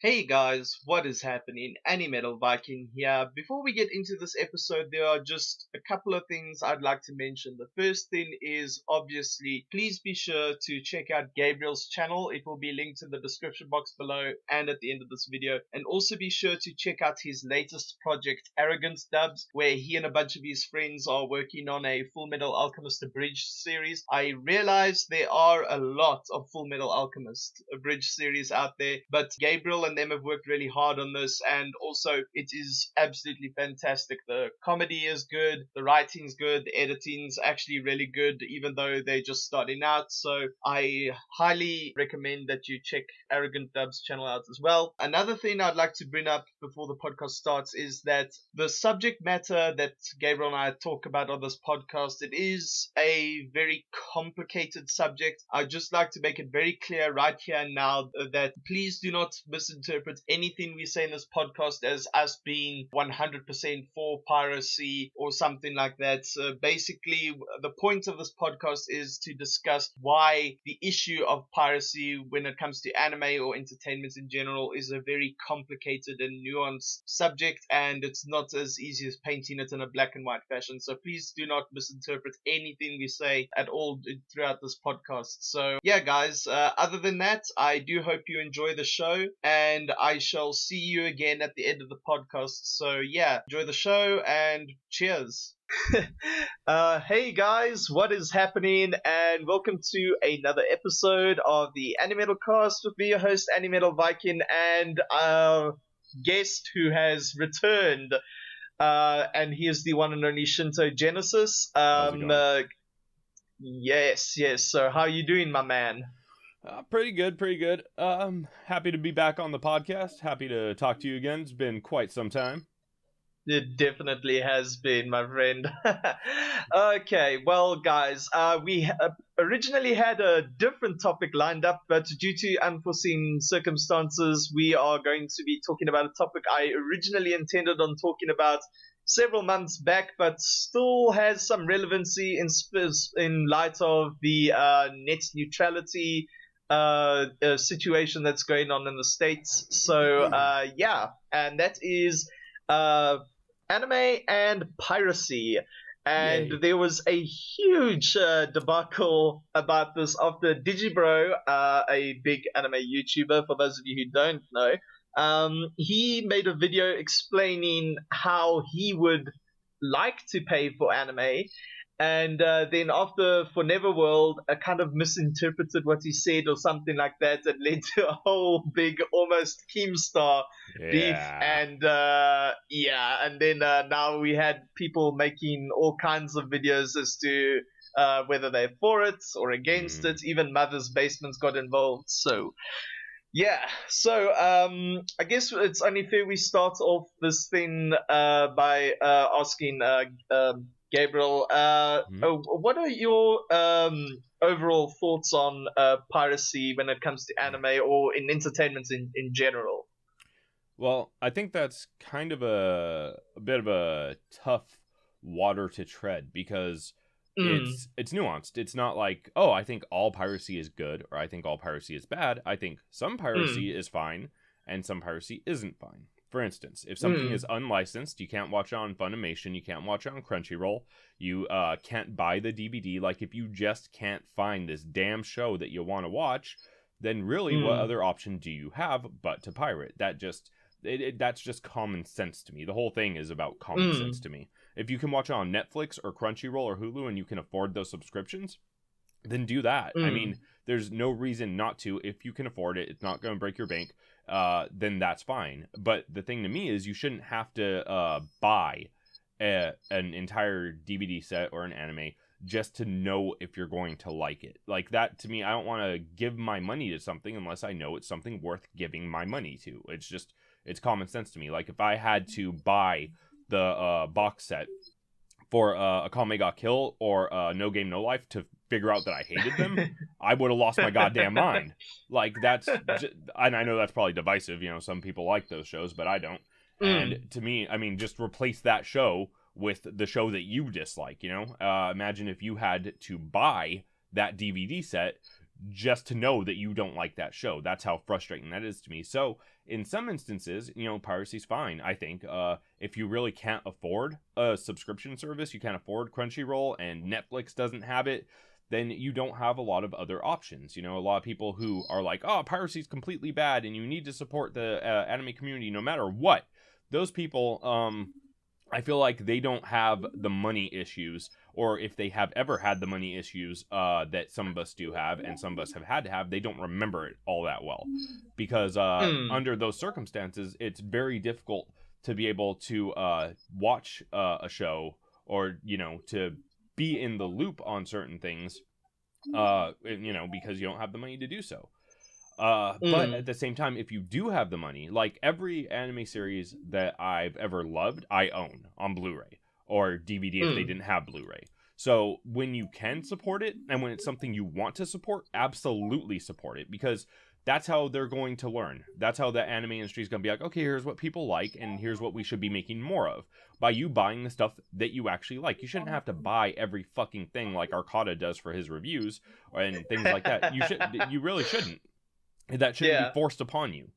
Hey guys, what is happening? AnimetalViking here. Before we get into this episode, there are just a couple of things I'd like to mention. The first thing is obviously, please be sure to check out Gabriel's channel. It will be linked in the description box below and at the end of this video. And also be sure to check out his latest project, Arrogant Dubs, where he and a bunch of his friends are working on a Full Metal Alchemist Abridged series. I realize there are a lot of Full Metal Alchemist Abridged series out there, but Gabriel and them have worked really hard on this, and also it is absolutely fantastic. The comedy is good, the writing's good, the editing's actually really good, even though they're just starting out. So I highly recommend that you check Arrogant Dub's channel out as well. Another thing I'd like to bring up before the podcast starts is that the subject matter that Gabriel and I talk about on this podcast, it is a very complicated subject. I'd just like to make it very clear right here and now that please do not misinterpret anything we say in this podcast as us being 100% for piracy or something like that. Basically, the point of this podcast is to discuss why the issue of piracy when it comes to anime or entertainment in general is a very complicated and nuanced subject, and it's not as easy as painting it in a black and white fashion. So please do not misinterpret anything we say at all throughout this podcast. So yeah, guys, other than that, I do hope you enjoy the show, and I shall see you again at the end of the podcast. So yeah, enjoy the show and cheers. Hey guys, what is happening? And welcome to another episode of the AnimetalKast with me, your host AnimetalViking, and our guest who has returned. And he is the one and only ShintouGenesis. Yes. So how are you doing, my man? Pretty good. Happy to be back on the podcast. Happy to talk to you again. It's been quite some time. It definitely has been, my friend. Okay, well, guys, we originally had a different topic lined up, but due to unforeseen circumstances, we are going to be talking about a topic I originally intended on talking about several months back, but still has some relevancy in light of the net neutrality situation that's going on in the States. So, yeah, and that is anime and piracy. And There was a huge debacle about this after Digibro, a big anime YouTuber, for those of you who don't know, he made a video explaining how he would like to pay for anime. And then after Forneverworld, I kind of misinterpreted what he said or something like that, and led to a whole big, almost Keemstar beef. And and then now we had people making all kinds of videos as to whether they're for it or against it. Even Mother's Basements got involved. So yeah, so I guess it's only fair we start off this thing by asking Gabriel, what are your overall thoughts on piracy when it comes to anime or in entertainment in general? Well, I think that's kind of a bit of a tough water to tread because it's nuanced. It's not like, oh, I think all piracy is good or I think all piracy is bad. I think some piracy is fine and some piracy isn't fine. For instance, if something is unlicensed, you can't watch it on Funimation, you can't watch it on Crunchyroll, you can't buy the DVD. Like, if you just can't find this damn show that you want to watch, then really what other option do you have but to pirate? That's just common sense to me. The whole thing is about common sense to me. If you can watch it on Netflix or Crunchyroll or Hulu and you can afford those subscriptions, then do that. I mean, there's no reason not to. If you can afford it, it's not going to break your bank. Then that's fine. But the thing to me is you shouldn't have to buy an entire DVD set or an anime just to know if you're going to like it. Like that, to me, I don't want to give my money to something unless I know it's something worth giving my money to. It's common sense to me. Like if I had to buy the box set for Akame ga Kill or No Game No Life to figure out that I hated them, I would have lost my goddamn mind. Like and I know that's probably divisive, some people like those shows, but I don't. And to me, I mean, just replace that show with the show that you dislike, Imagine if you had to buy that DVD set just to know that you don't like that show. That's how frustrating that is to me. So in some instances, piracy's fine, I think. If you really can't afford a subscription service, you can't afford Crunchyroll, and Netflix doesn't have it, then you don't have a lot of other options. A lot of people who are like, oh, piracy's completely bad and you need to support the anime community no matter what. Those people, I feel like they don't have the money issues, or if they have ever had the money issues that some of us do have, and some of us have had to have, they don't remember it all that well. Because under those circumstances, it's very difficult to be able to watch a show, or, to be in the loop on certain things, because you don't have the money to do so. But at the same time, if you do have the money, like every anime series that I've ever loved, I own on Blu-ray or DVD if they didn't have Blu-ray. So when you can support it, and when it's something you want to support, absolutely support it, because that's how they're going to learn. That's how the anime industry is going to be like, okay, here's what people like, and here's what we should be making more of. By you buying the stuff that you actually like. You shouldn't have to buy every fucking thing like Arcada does for his reviews and things like that. You really shouldn't. That shouldn't be forced upon you.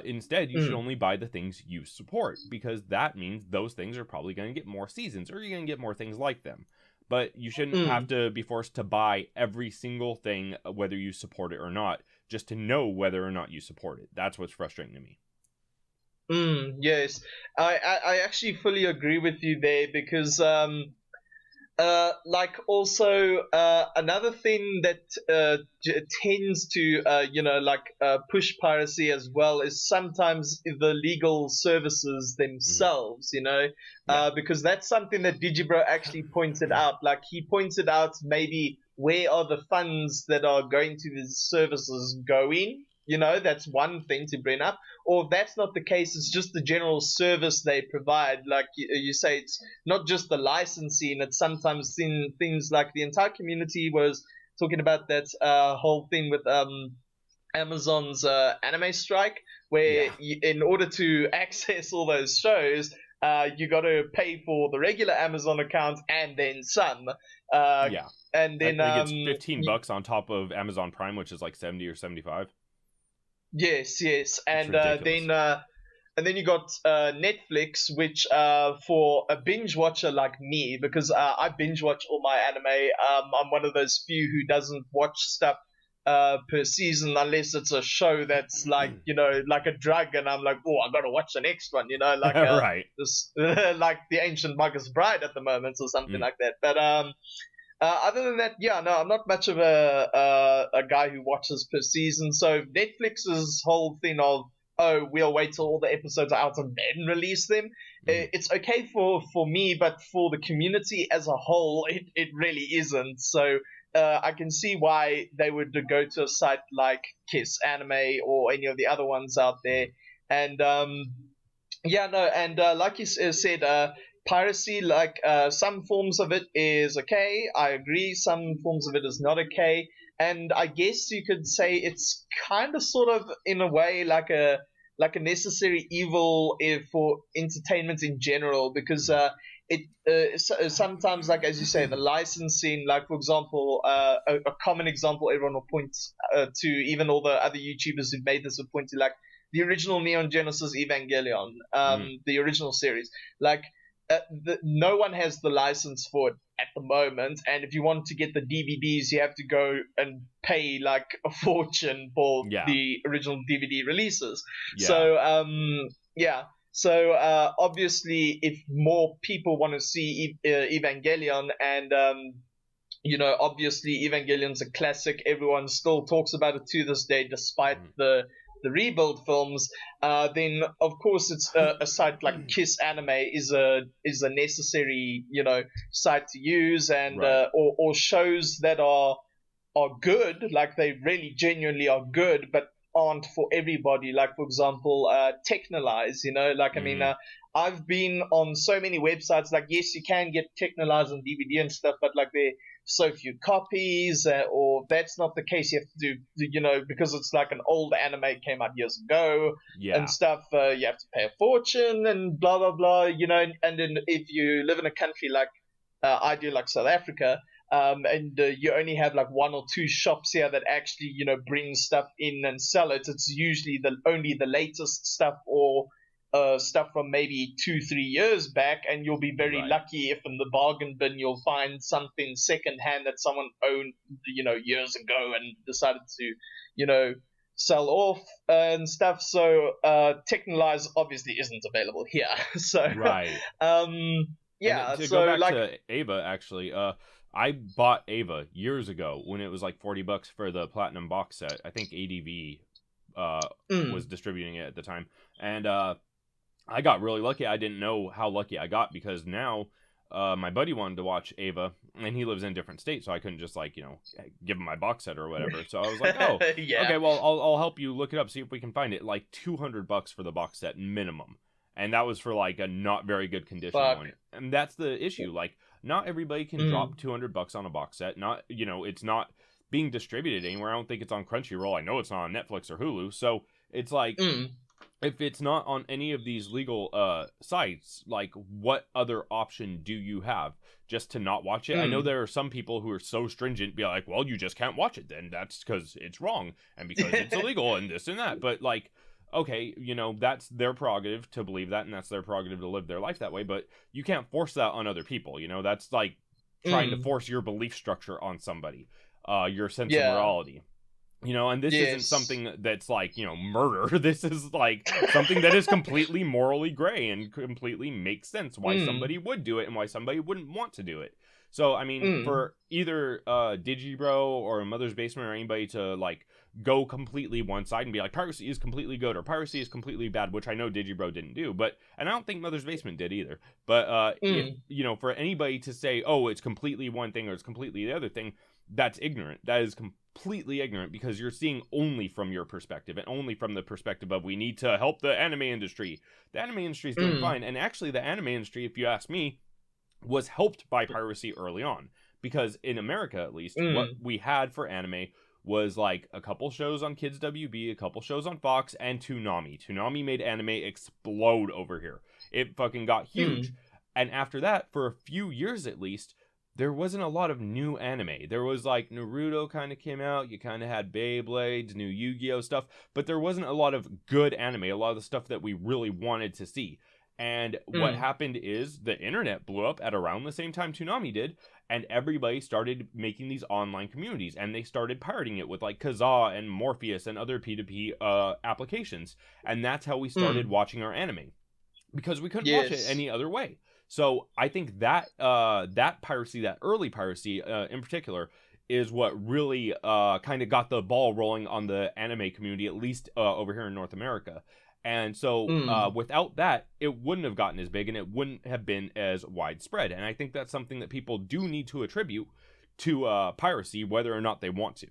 Instead, you should only buy the things you support, because that means those things are probably going to get more seasons, or you're going to get more things like them. But you shouldn't have to be forced to buy every single thing, whether you support it or not, just to know whether or not you support it. That's what's frustrating to me. Yes, I actually fully agree with you there, because also another thing that tends to push piracy as well is sometimes the legal services themselves, because that's something that Digibro actually pointed out. Like, he pointed out maybe where are the funds that are going to these services going. That's one thing to bring up. Or if that's not the case, it's just the general service they provide. Like you say, it's not just the licensing. It's sometimes things like the entire community was talking about that whole thing with Amazon's anime strike, where in order to access all those shows, you got to pay for the regular Amazon account and then some. And then I think it's $15 on top of Amazon Prime, which is like 70 or 75. Yes, and then you got Netflix, which for a binge watcher like me, because I binge watch all my anime. I'm one of those few who doesn't watch stuff per season unless it's a show that's like like a drug, and I'm like, oh, I gotta watch the next one, like right. this like the Ancient Magus Bride at the moment or something like that. But other than that, I'm not much of a guy who watches per season. So Netflix's whole thing of, oh, we'll wait till all the episodes are out and then release them, it's okay for me, but for the community as a whole, it really isn't. So I can see why they would go to a site like Kiss Anime or any of the other ones out there. And like you said, piracy, like some forms of it is okay. I agree. Some forms of it is not okay. And I guess you could say it's kind of sort of in a way like a necessary evil for entertainment in general, because sometimes, like as you say, the licensing, like for example, a common example everyone will point to, even all the other YouTubers who've made this a point to, like the original Neon Genesis Evangelion, the original series, like. No one has the license for it at the moment, and if you want to get the DVDs, you have to go and pay like a fortune for the original DVD releases. So obviously, if more people want to see Evangelion, and obviously Evangelion's a classic, everyone still talks about it to this day, despite the rebuild films, then of course it's a site like Kiss Anime is a necessary site to use, and or shows that are good, like they really genuinely are good, but aren't for everybody. Like for example, Technolize, I mean, I've been on so many websites, like yes, you can get Technolize on DVD and stuff, but like they're so few copies, or that's not the case. You have to do, because it's like an old anime came out years ago and stuff, you have to pay a fortune and blah, blah, blah, and then if you live in a country like I do, like South Africa, and you only have like one or two shops here that actually, bring stuff in and sell it. It's usually only the latest stuff, or stuff from maybe 2-3 years back, and you'll be very Right. lucky if in the bargain bin you'll find something secondhand that someone owned, years ago and decided to, sell off and stuff. So Technolize obviously isn't available here. So Right. yeah. And to So go back like, to Ava, actually, I bought Ava years ago when it was like $40 for the platinum box set. I think ADV was distributing it at the time, and I got really lucky. I didn't know how lucky I got, because now my buddy wanted to watch Ava, and he lives in a different state, so I couldn't just like give him my box set or whatever. So I was like, oh, yeah. okay, well I'll help you look it up, see if we can find it. Like $200 for the box set minimum. And that was for like a not very good condition one. And that's the issue. Like, not everybody can drop $200 on a box set. Not, it's not being distributed anywhere. I don't think it's on Crunchyroll. I know it's not on Netflix or Hulu. So it's like, if it's not on any of these legal sites, like, what other option do you have just to not watch it? I know there are some people who are so stringent, be like, well, you just can't watch it then. That's because it's wrong and because it's illegal and this and that. But like, okay, that's their prerogative to believe that, and that's their prerogative to live their life that way, but you can't force that on other people. That's like trying to force your belief structure on somebody, your sense of morality. And this isn't something that's like, murder. This is like something that is completely morally gray and completely makes sense why somebody would do it and why somebody wouldn't want to do it. So, I mean, for either Digibro or Mother's Basement or anybody to, like, go completely one side and be like, piracy is completely good or piracy is completely bad, which I know Digibro didn't do, and I don't think Mother's Basement did either. But, if, for anybody to say, oh, it's completely one thing or it's completely the other thing, that's ignorant. That is completely ignorant, because you're seeing only from your perspective and only from the perspective of, we need to help the anime industry. The anime industry is doing fine. And actually, the anime industry, if you ask me, was helped by piracy early on, because in America, at least, what we had for anime was like a couple shows on Kids WB, a couple shows on Fox, and Toonami. Toonami made anime explode over here. It fucking got huge. And after that, for a few years at least, there wasn't a lot of new anime. There was like Naruto kind of came out, you kind of had Beyblades, new Yu-Gi-Oh stuff, but there wasn't a lot of good anime, a lot of the stuff that we really wanted to see. And what happened is the internet blew up at around the same time Toonami did, and everybody started making these online communities, and they started pirating it with like Kazaa and Morpheus and other P2P applications. And that's how we started watching our anime, because we couldn't watch it any other way. So I think that that piracy, that early piracy in particular, is what really kind of got the ball rolling on the anime community, at least over here in North America. And so without that, it wouldn't have gotten as big, and it wouldn't have been as widespread. And I think that's something that people do need to attribute to piracy, whether or not they want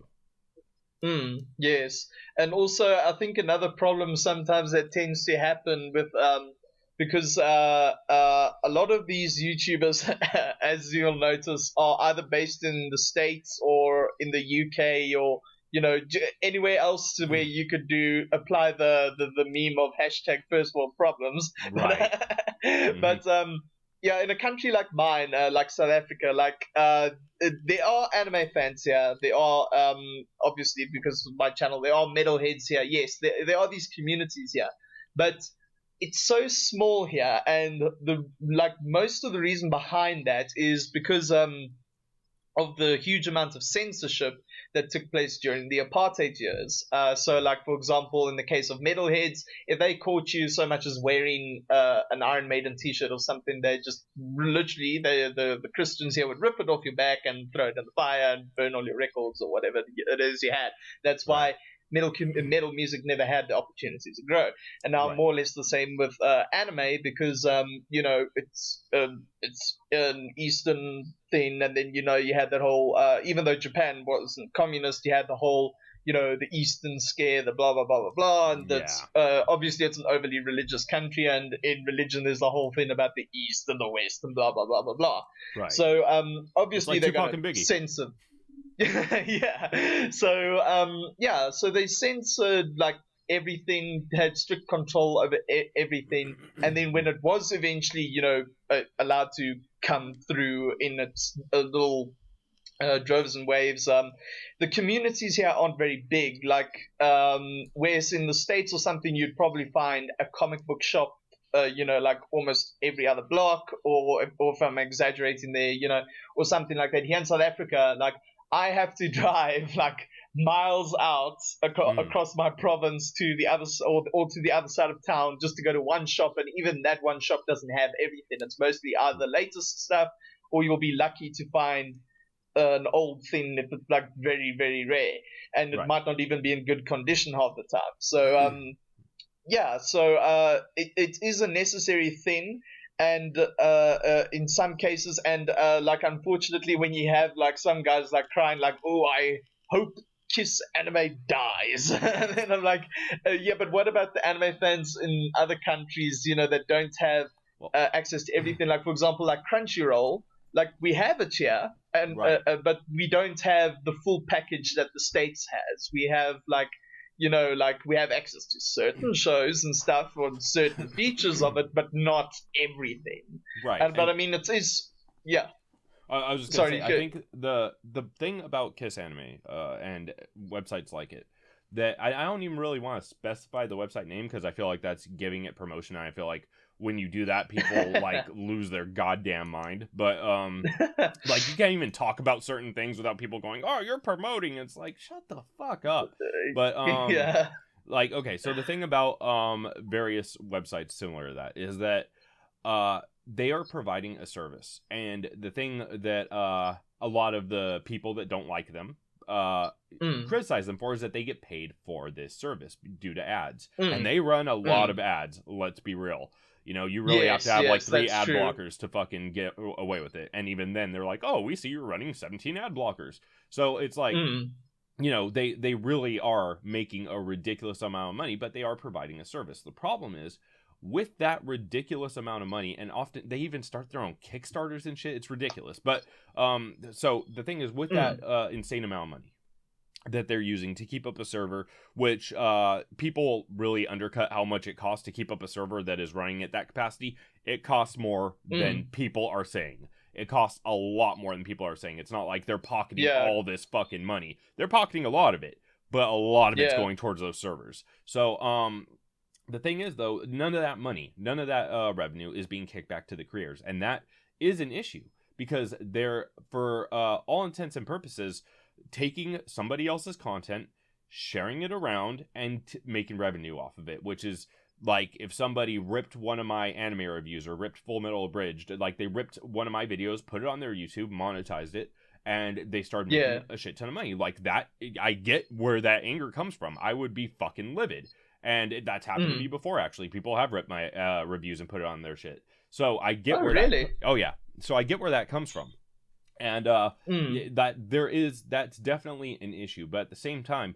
to. Yes. And also, I think another problem sometimes that tends to happen with, because a lot of these YouTubers, as you'll notice, are either based in the States or in the UK or anywhere else where you could apply the meme of hashtag first world problems. Right. But yeah, in a country like mine, like South Africa, like there are anime fans here. There are obviously, because of my channel, there are metalheads here. Yes, there are these communities here, but it's so small here, and most of the reason behind that is because of the huge amount of censorship that took place during the apartheid years. So, like, for example, in the case of metalheads, if they caught you so much as wearing an Iron Maiden t-shirt or something, they just literally, the Christians here would rip it off your back and throw it in the fire and burn all your records or whatever it is you had. That's why metal music never had the opportunity to grow. And now more or less the same with anime, because it's an Eastern thing, and then you had that whole even though Japan wasn't communist, you had the whole the Eastern scare, the blah blah blah blah blah, and that's obviously it's an overly religious country, and in religion there's the whole thing about the East and the West and blah blah blah blah blah. Right. So obviously they're Tupac going and to Biggie. censor. Yeah. So they censored like everything, had strict control over everything, and then when it was eventually allowed to come through in its little droves and waves. The communities here aren't very big. Like, whereas in the States or something, you'd probably find a comic book shop, like almost every other block, or if I'm exaggerating there, or something like that. Here in South Africa, like, I have to drive like miles out across my province to the other or to the other side of town just to go to one shop, and even that one shop doesn't have everything. It's mostly either latest stuff, or you'll be lucky to find an old thing if it's like very, very rare, and it might not even be in good condition half the time. So it is a necessary thing, and in some cases, and like, unfortunately, when you have like some guys like crying like, oh, I hope Kiss anime dies, and then I'm like, yeah, but what about the anime fans in other countries, that don't have access to everything? Like, for example, like Crunchyroll. Like, we have it here, and but we don't have the full package that the States has. We have like we have access to certain shows and stuff, or certain features of it, but not everything. Right. But I mean, it is, yeah. I was just gonna say, I think the thing about Kiss Anime and websites like it, that I don't even really want to specify the website name, because I feel like that's giving it promotion, and I feel like when you do that, people like lose their goddamn mind. But like, you can't even talk about certain things without people going, oh, you're promoting. It's like, shut the fuck up. But yeah. Like, okay, so the thing about various websites similar to that is that they are providing a service, and the thing that a lot of the people that don't like them criticize them for is that they get paid for this service due to ads, and they run a lot of ads. Let's be real. You really have to have like 3 ad blockers to fucking get away with it, and even then they're like, oh, we see you're running 17 ad blockers. So it's like, they really are making a ridiculous amount of money, but they are providing a service. The problem is, with that ridiculous amount of money, and often they even start their own Kickstarters and shit, it's ridiculous. But so the thing is, with that insane amount of money that they're using to keep up a server, which people really undercut how much it costs to keep up a server that is running at that capacity. It costs more than people are saying. It costs a lot more than people are saying. It's not like they're pocketing all this fucking money. They're pocketing a lot of it, but a lot of it's going towards those servers. So the thing is, though, none of that money, none of that revenue is being kicked back to the creators, and that is an issue, because they're, for all intents and purposes, taking somebody else's content, sharing it around, and making revenue off of it, which is like, if somebody ripped one of my anime reviews or ripped Full Metal Abridged, like they ripped one of my videos, put it on their YouTube, monetized it, and they started making a shit ton of money. Like that, I get where that anger comes from. I would be fucking livid. And that's happened to me before, actually. People have ripped my reviews and put it on their shit. So I get where that... Oh, yeah. So I get where that comes from. And that's definitely an issue. But at the same time,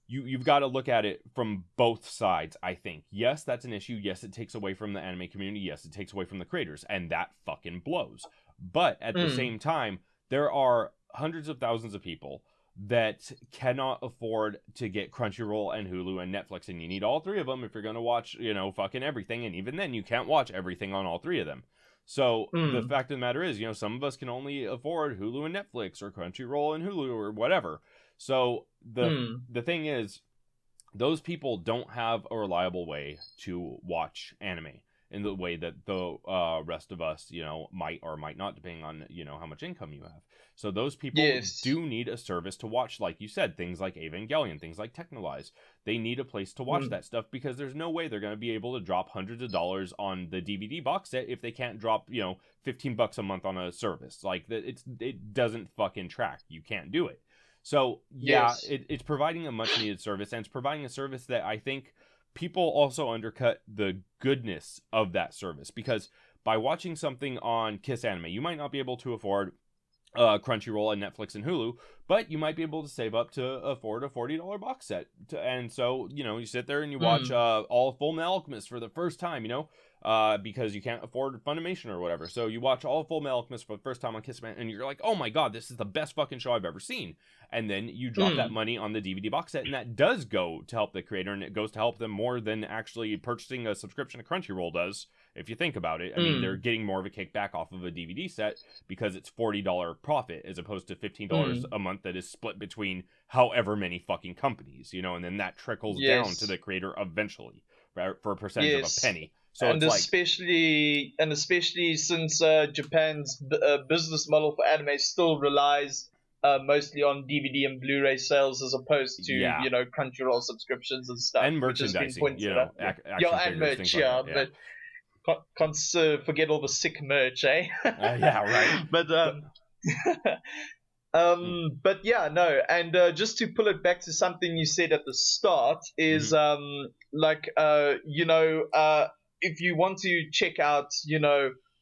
you've got to look at it from both sides, I think. Yes, that's an issue. Yes, it takes away from the anime community. Yes, it takes away from the creators. And that fucking blows. But at the same time, there are hundreds of thousands of people that cannot afford to get Crunchyroll and Hulu and Netflix, and you need all 3 of them if you're going to watch, fucking everything, and even then you can't watch everything on all 3 of them. So the fact of the matter is, some of us can only afford Hulu and Netflix, or Crunchyroll and Hulu, or whatever. So the thing is, those people don't have a reliable way to watch anime in the way that the rest of us, might or might not, depending on, how much income you have. So those people do need a service to watch, like you said, things like Evangelion, things like Technolize. They need a place to watch that stuff, because there's no way they're going to be able to drop hundreds of dollars on the DVD box set if they can't drop, $15 a month on a service. Like, it doesn't fucking track. You can't do it. So, it's providing a much needed service, and it's providing a service that I think people also undercut the goodness of that service, because by watching something on Kiss Anime, you might not be able to afford Crunchyroll and Netflix and Hulu, but you might be able to save up to afford a $40 box set. And so, you sit there and you watch all of Full Metal Alchemist for the first time, because you can't afford Funimation or whatever. So you watch all of Full Metal Alchemist for the first time on Kismet, and you're like, oh my god, this is the best fucking show I've ever seen. And then you drop that money on the DVD box set, and that does go to help the creator, and it goes to help them more than actually purchasing a subscription to Crunchyroll does, if you think about it. I mean, they're getting more of a kickback off of a DVD set because it's $40 profit as opposed to $15 a month that is split between however many fucking companies, and then that trickles down to the creator eventually for a percentage of a penny. So and especially since Japan's business model for anime still relies mostly on DVD and Blu-ray sales as opposed to Crunchyroll subscriptions and stuff, and merchandising, and merch, but can't forget all the sick merch, eh? Yeah, right. But yeah, no, and just to pull it back to something you said at the start is if you want to check out,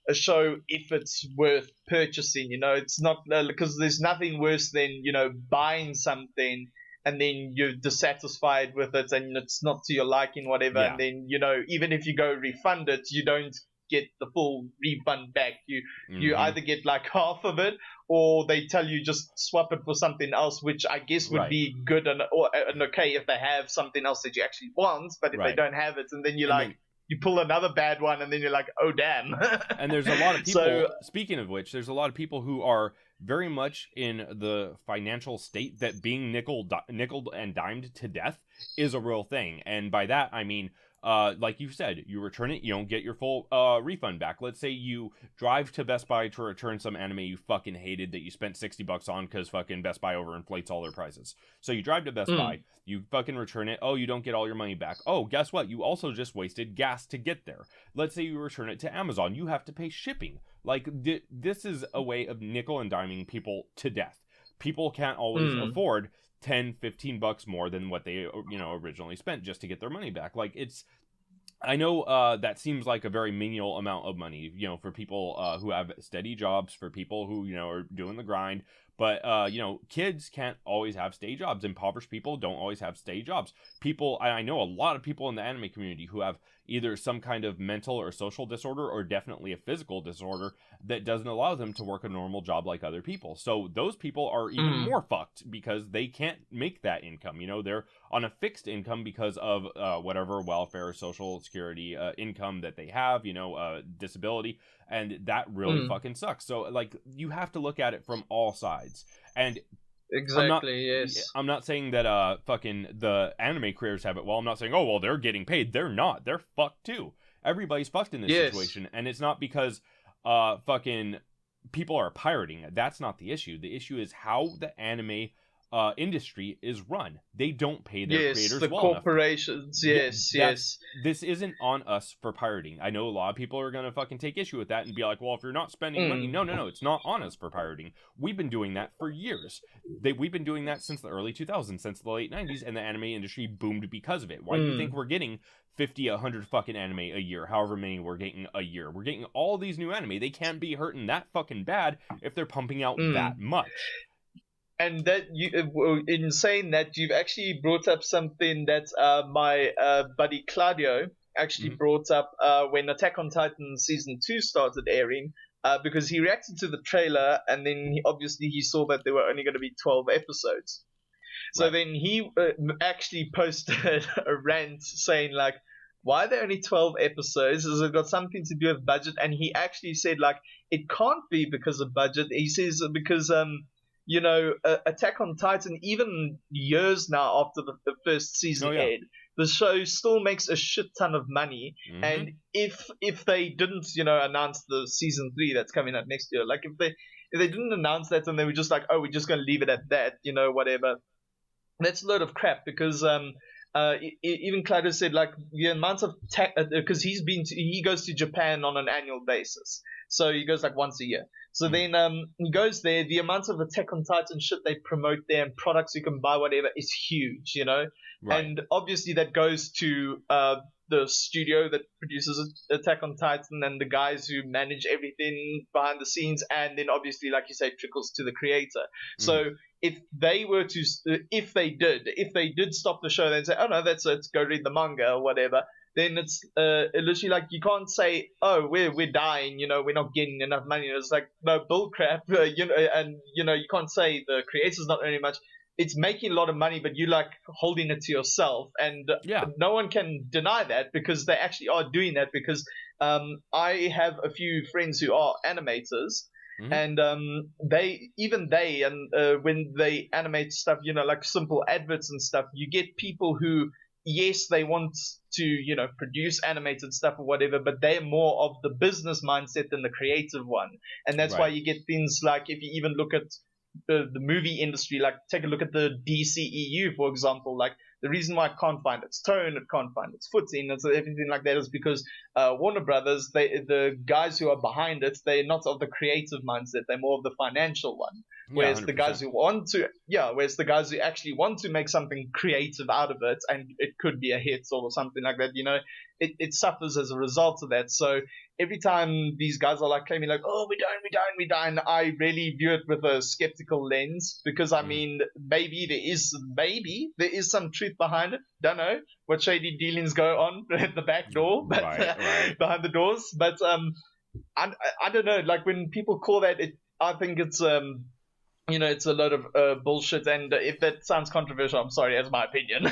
a show, if it's worth purchasing, it's not, because there's nothing worse than, buying something and then you're dissatisfied with it and it's not to your liking, whatever. And then, even if you go refund it, you don't get the full refund back. You either get like half of it, or they tell you just swap it for something else, which I guess would be good and okay if they have something else that you actually want. But if they don't have it, and then you pull another bad one, and then you're like, oh, damn. And there's a lot of people, speaking of which, there's a lot of people who are very much in the financial state that being nickeled and dimed to death is a real thing. And by that, I mean, like you said, you return it, you don't get your full refund back. Let's say you drive to Best Buy to return some anime you fucking hated that you spent $60 on because fucking Best Buy overinflates all their prices. So you drive to Best Buy, you fucking return it. Oh, you don't get all your money back. Oh, guess what? You also just wasted gas to get there. Let's say you return it to Amazon. You have to pay shipping. Like, this is a way of nickel and diming people to death. People can't always afford $10-15 more than what they originally spent just to get their money back. Like, I know that seems like a very menial amount of money, for people who have steady jobs, for people who are doing the grind. But kids can't always have steady jobs. Impoverished people don't always have steady jobs. I know a lot of people in the anime community who have either some kind of mental or social disorder, or definitely a physical disorder that doesn't allow them to work a normal job like other people. So those people are even more fucked because they can't make that income. They're on a fixed income because of whatever welfare, social security income that they have, disability. And that really fucking sucks. So, like, you have to look at it from all sides. And I'm not saying that fucking the anime creators have it well. I'm not saying, oh, well, they're getting paid. They're not. They're fucked too. Everybody's fucked in this situation. And it's not because fucking people are pirating. That's not the issue. The issue is how the anime industry is run. They don't pay their creators the well corporations. Yes. This isn't on us for pirating. I know a lot of people are gonna fucking take issue with that and be like, well, if you're not spending money, no, it's not on us for pirating. We've been doing that for years. We've been doing that since the early 2000s, since the late 90s, and the anime industry boomed because of it. Why do you think we're getting 50, 100 fucking anime a year, however many we're getting a year? We're getting all these new anime. They can't be hurting that fucking bad if they're pumping out that much. And that in saying that, you've actually brought up something that my buddy Claudio actually brought up when Attack on Titan Season 2 started airing, because he reacted to the trailer, and then he saw that there were only going to be 12 episodes. So then he actually posted a rant saying, like, why are there only 12 episodes? Has it got something to do with budget? And he actually said, like, it can't be because of budget. He says because Attack on Titan, even years now after the first season aired, the show still makes a shit ton of money. And if they didn't, announce the season 3 that's coming out next year, like if they didn't announce that and they were just like, oh, we're just going to leave it at that, whatever, that's a load of crap. Because even Claudio said, like, the amount of because he goes to Japan on an annual basis, so he goes like once a year. So then he goes there. The amount of Attack on Titan shit they promote there and products you can buy, whatever, is huge, Right. And obviously that goes to the studio that produces Attack on Titan and the guys who manage everything behind the scenes, and then obviously, like you say, it trickles to the creator. So if they were to, if they did stop the show, they'd say, oh no, that's it, go read the manga or whatever. Then it's literally like, you can't say, oh, we're dying, we're not getting enough money. It's like, no, bull crap, and you can't say the creator's not earning much. It's making a lot of money, but you like holding it to yourself, and no one can deny that, because they actually are doing that. Because I have a few friends who are animators, and when they animate stuff, like simple adverts and stuff, you get people who, yes, they want to, produce animated stuff or whatever, but they're more of the business mindset than the creative one. And that's why you get things like, if you even look at the movie industry, like take a look at the DCEU, for example. Like, the reason why it can't find its tone, it can't find its footing, and everything like that, is because Warner Brothers, the guys who are behind it, they're not of the creative mindset, they're more of the financial one. Whereas the guys who actually want to make something creative out of it, and it could be a hit or something like that, it suffers as a result of that. So every time these guys are like claiming like, oh, we're dying, I really view it with a skeptical lens, because I mean, maybe there is some truth behind it. Don't know what shady dealings go on at the back door, but behind the doors. But I don't know. Like, when people call that, I think it's it's a lot of bullshit. And if that sounds controversial, I'm sorry, that's my opinion.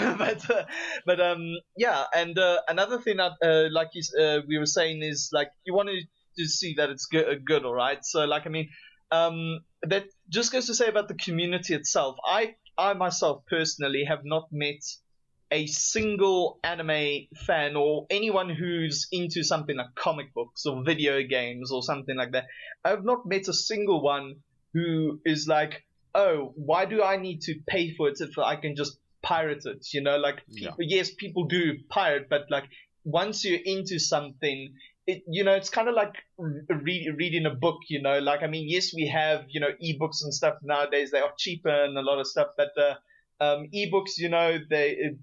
but yeah. And another thing that we were saying is, like, you want to see that it's good, all right. So, like, I mean, that just goes to say about the community itself. I myself personally have not met a single anime fan or anyone who's into something like comic books or video games or something like that. I've not met a single one who is like, oh, why do I need to pay for it if I can just pirate it? Like, yes, people do pirate, but like, once you're into something, it's kind of like reading a book, like, I mean, yes, we have, ebooks and stuff nowadays. They are cheaper and a lot of stuff, but ebooks,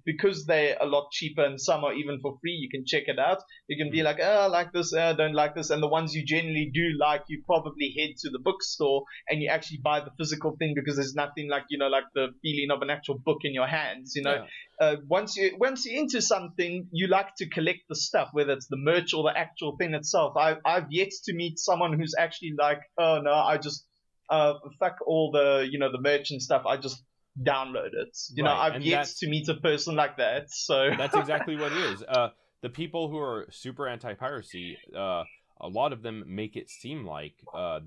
because they're a lot cheaper, and some are even for free, you can check it out. You can be like, oh, I like this, I don't like this. And the ones you generally do like, you probably head to the bookstore and you actually buy the physical thing, because there's nothing like, like the feeling of an actual book in your hands, Once you're into something, you like to collect the stuff, whether it's the merch or the actual thing itself. I've yet to meet someone who's actually like, oh no, I just fuck all the the merch and stuff, I just download it. I've yet to meet a person like that. So that's exactly what it is. The people who are super anti-piracy, a lot of them make it seem like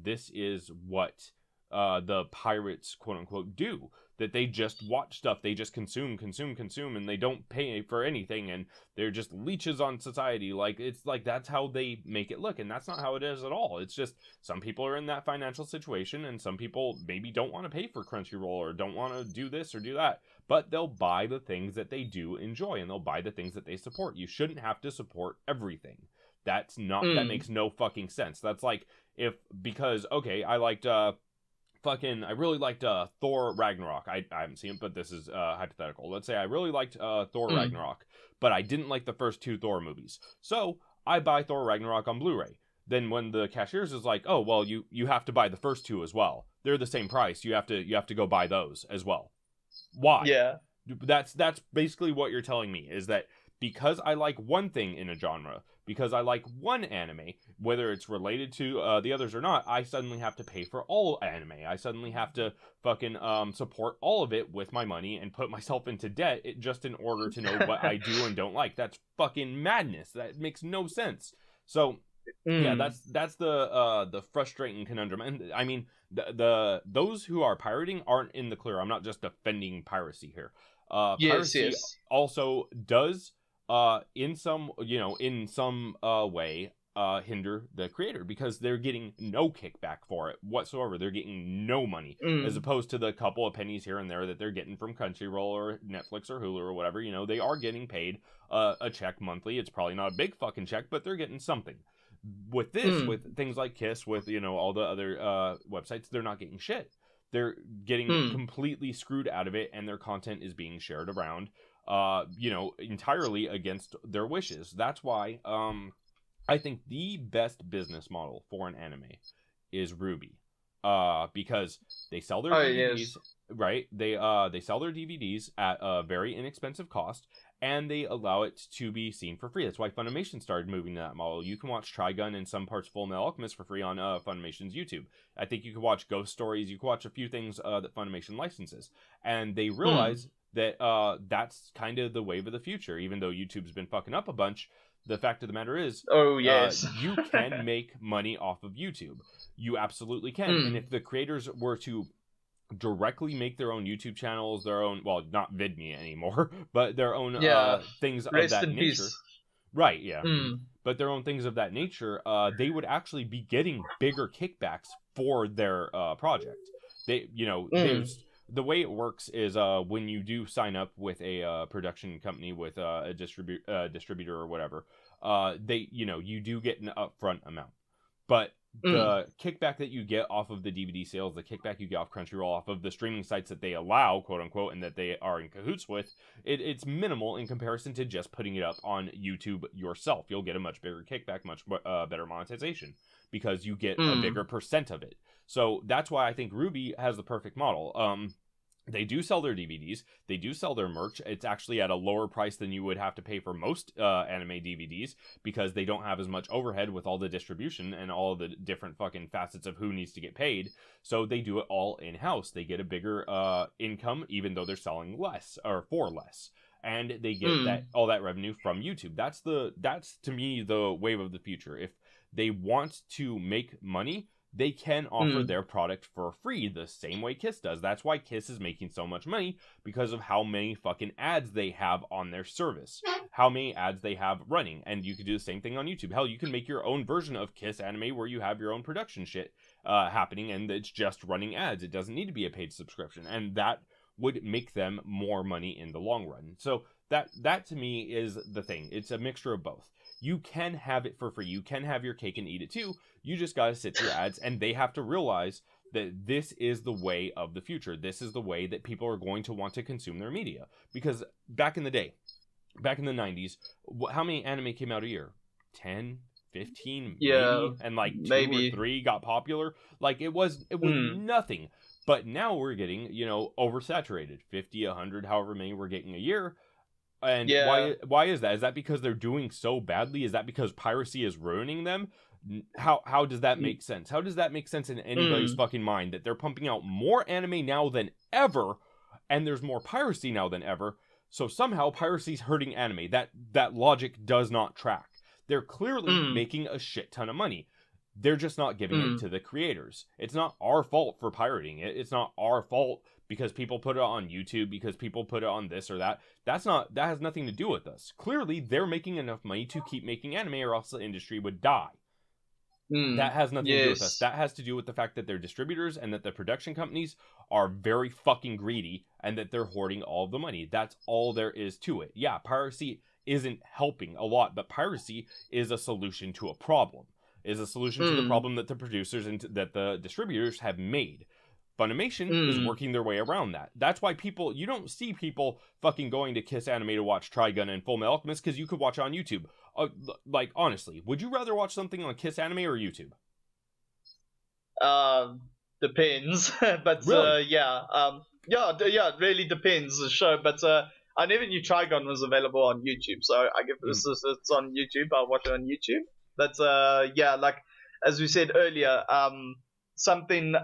this is what the pirates, quote unquote, do. That they just watch stuff, they just consume, and they don't pay for anything, and they're just leeches on society. Like, it's like, that's how they make it look, and that's not how it is at all. It's just, some people are in that financial situation, and some people maybe don't want to pay for Crunchyroll, or don't want to do this or do that, but they'll buy the things that they do enjoy, and they'll buy the things that they support. You shouldn't have to support everything. That's not, that makes no fucking sense. That's like, because, okay, I really liked Thor Ragnarok. I haven't seen it, but this is hypothetical. Let's say I really liked Thor Ragnarok, but I didn't like the first two Thor movies. So I buy Thor Ragnarok on Blu-ray. Then when the cashiers is like, oh, well, you have to buy the first two as well. They're the same price. You have to go buy those as well. Why? Yeah. That's basically what you're telling me, is that because I like one thing in a genre, because I like one anime, whether it's related to the others or not, I suddenly have to pay for all anime. I suddenly have to fucking support all of it with my money and put myself into debt just in order to know what I do and don't like. That's fucking madness. That makes no sense. So yeah, that's the frustrating conundrum. And I mean, those who are pirating aren't in the clear. I'm not just defending piracy here. Piracy also does in some way hinder the creator, because they're getting no kickback for it whatsoever. They're getting no money, as opposed to the couple of pennies here and there that they're getting from Crunchyroll or Netflix or Hulu or whatever. They are getting paid a check monthly. It's probably not a big fucking check, but they're getting something. With this, with things like Kiss, with all the other websites, they're not getting shit. They're getting completely screwed out of it, and their content is being shared around. entirely against their wishes. That's why I think the best business model for an anime is Ruby. Because they sell their DVDs, yes. right? They sell their DVDs at a very inexpensive cost, and they allow it to be seen for free. That's why Funimation started moving to that model. You can watch Trigun and some parts of Full Metal Alchemist for free on Funimation's YouTube. I think you can watch Ghost Stories. You can watch a few things that Funimation licenses, and they realize that that's kind of the wave of the future. Even though YouTube's been fucking up a bunch, the fact of the matter is, oh yes, you can make money off of YouTube. You absolutely can. And if the creators were to directly make their own YouTube channels, their own, well, not VidMe anymore, but their own things of that nature. Peace. Right, yeah. But their own things of that nature, they would actually be getting bigger kickbacks for their project. They, there's the way it works is when you do sign up with a production company with a distributor or whatever, you do get an upfront amount. But the kickback that you get off of the DVD sales, the kickback you get off Crunchyroll, off of the streaming sites that they allow, quote unquote, and that they are in cahoots with, it's minimal in comparison to just putting it up on YouTube yourself. You'll get a much bigger kickback, much better monetization, because you get a bigger percent of it. So that's why I think Ruby has the perfect model. They do sell their DVDs. They do sell their merch. It's actually at a lower price than you would have to pay for most anime DVDs, because they don't have as much overhead with all the distribution and all the different fucking facets of who needs to get paid. So they do it all in-house. They get a bigger income, even though they're selling less or for less. And they get all that revenue from YouTube. That's to me the wave of the future. If they want to make money, they can offer their product for free the same way Kiss does. That's why Kiss is making so much money, because of how many fucking ads they have on their service. How many ads they have running. And you can do the same thing on YouTube. Hell, you can make your own version of Kiss anime where you have your own production shit happening, and it's just running ads. It doesn't need to be a paid subscription. And that would make them more money in the long run. So that to me is the thing. It's a mixture of both. You can have it for free. You can have your cake and eat it too. You just got to sit through ads, and they have to realize that this is the way of the future. This is the way that people are going to want to consume their media. Because back in the day, back in the 90s, how many anime came out a year? 10, 15, maybe? And like two or three got popular. Like it was nothing. But now we're getting, oversaturated. 50, 100, however many we're getting a year. And why is that? Is that because they're doing so badly? Is that because piracy is ruining them? How does that make sense? How does that make sense in anybody's fucking mind that they're pumping out more anime now than ever, and there's more piracy now than ever? So somehow piracy's hurting anime. That logic does not track. They're clearly making a shit ton of money. They're just not giving it to the creators. It's not our fault for pirating it. It's not our fault because people put it on YouTube, because people put it on this or that. That has nothing to do with us. Clearly, they're making enough money to keep making anime, or else the industry would die. That has nothing to do with us. That has to do with the fact that they're distributors and that the production companies are very fucking greedy and that they're hoarding all of the money. That's all there is to it. Yeah, piracy isn't helping a lot, but piracy is a solution to a problem. Is a solution to the problem that the producers and that the distributors have made. Funimation is working their way around that. That's why you don't see people fucking going to Kiss Anime to watch Trigun and Full Metal Alchemist, because you could watch it on YouTube. Like, honestly, would you rather watch something on Kiss Anime or YouTube? Depends. But, really? it really depends the show. But I never knew Trigun was available on YouTube, so I guess it's on YouTube. I'll watch it on YouTube. But, like, as we said earlier, something,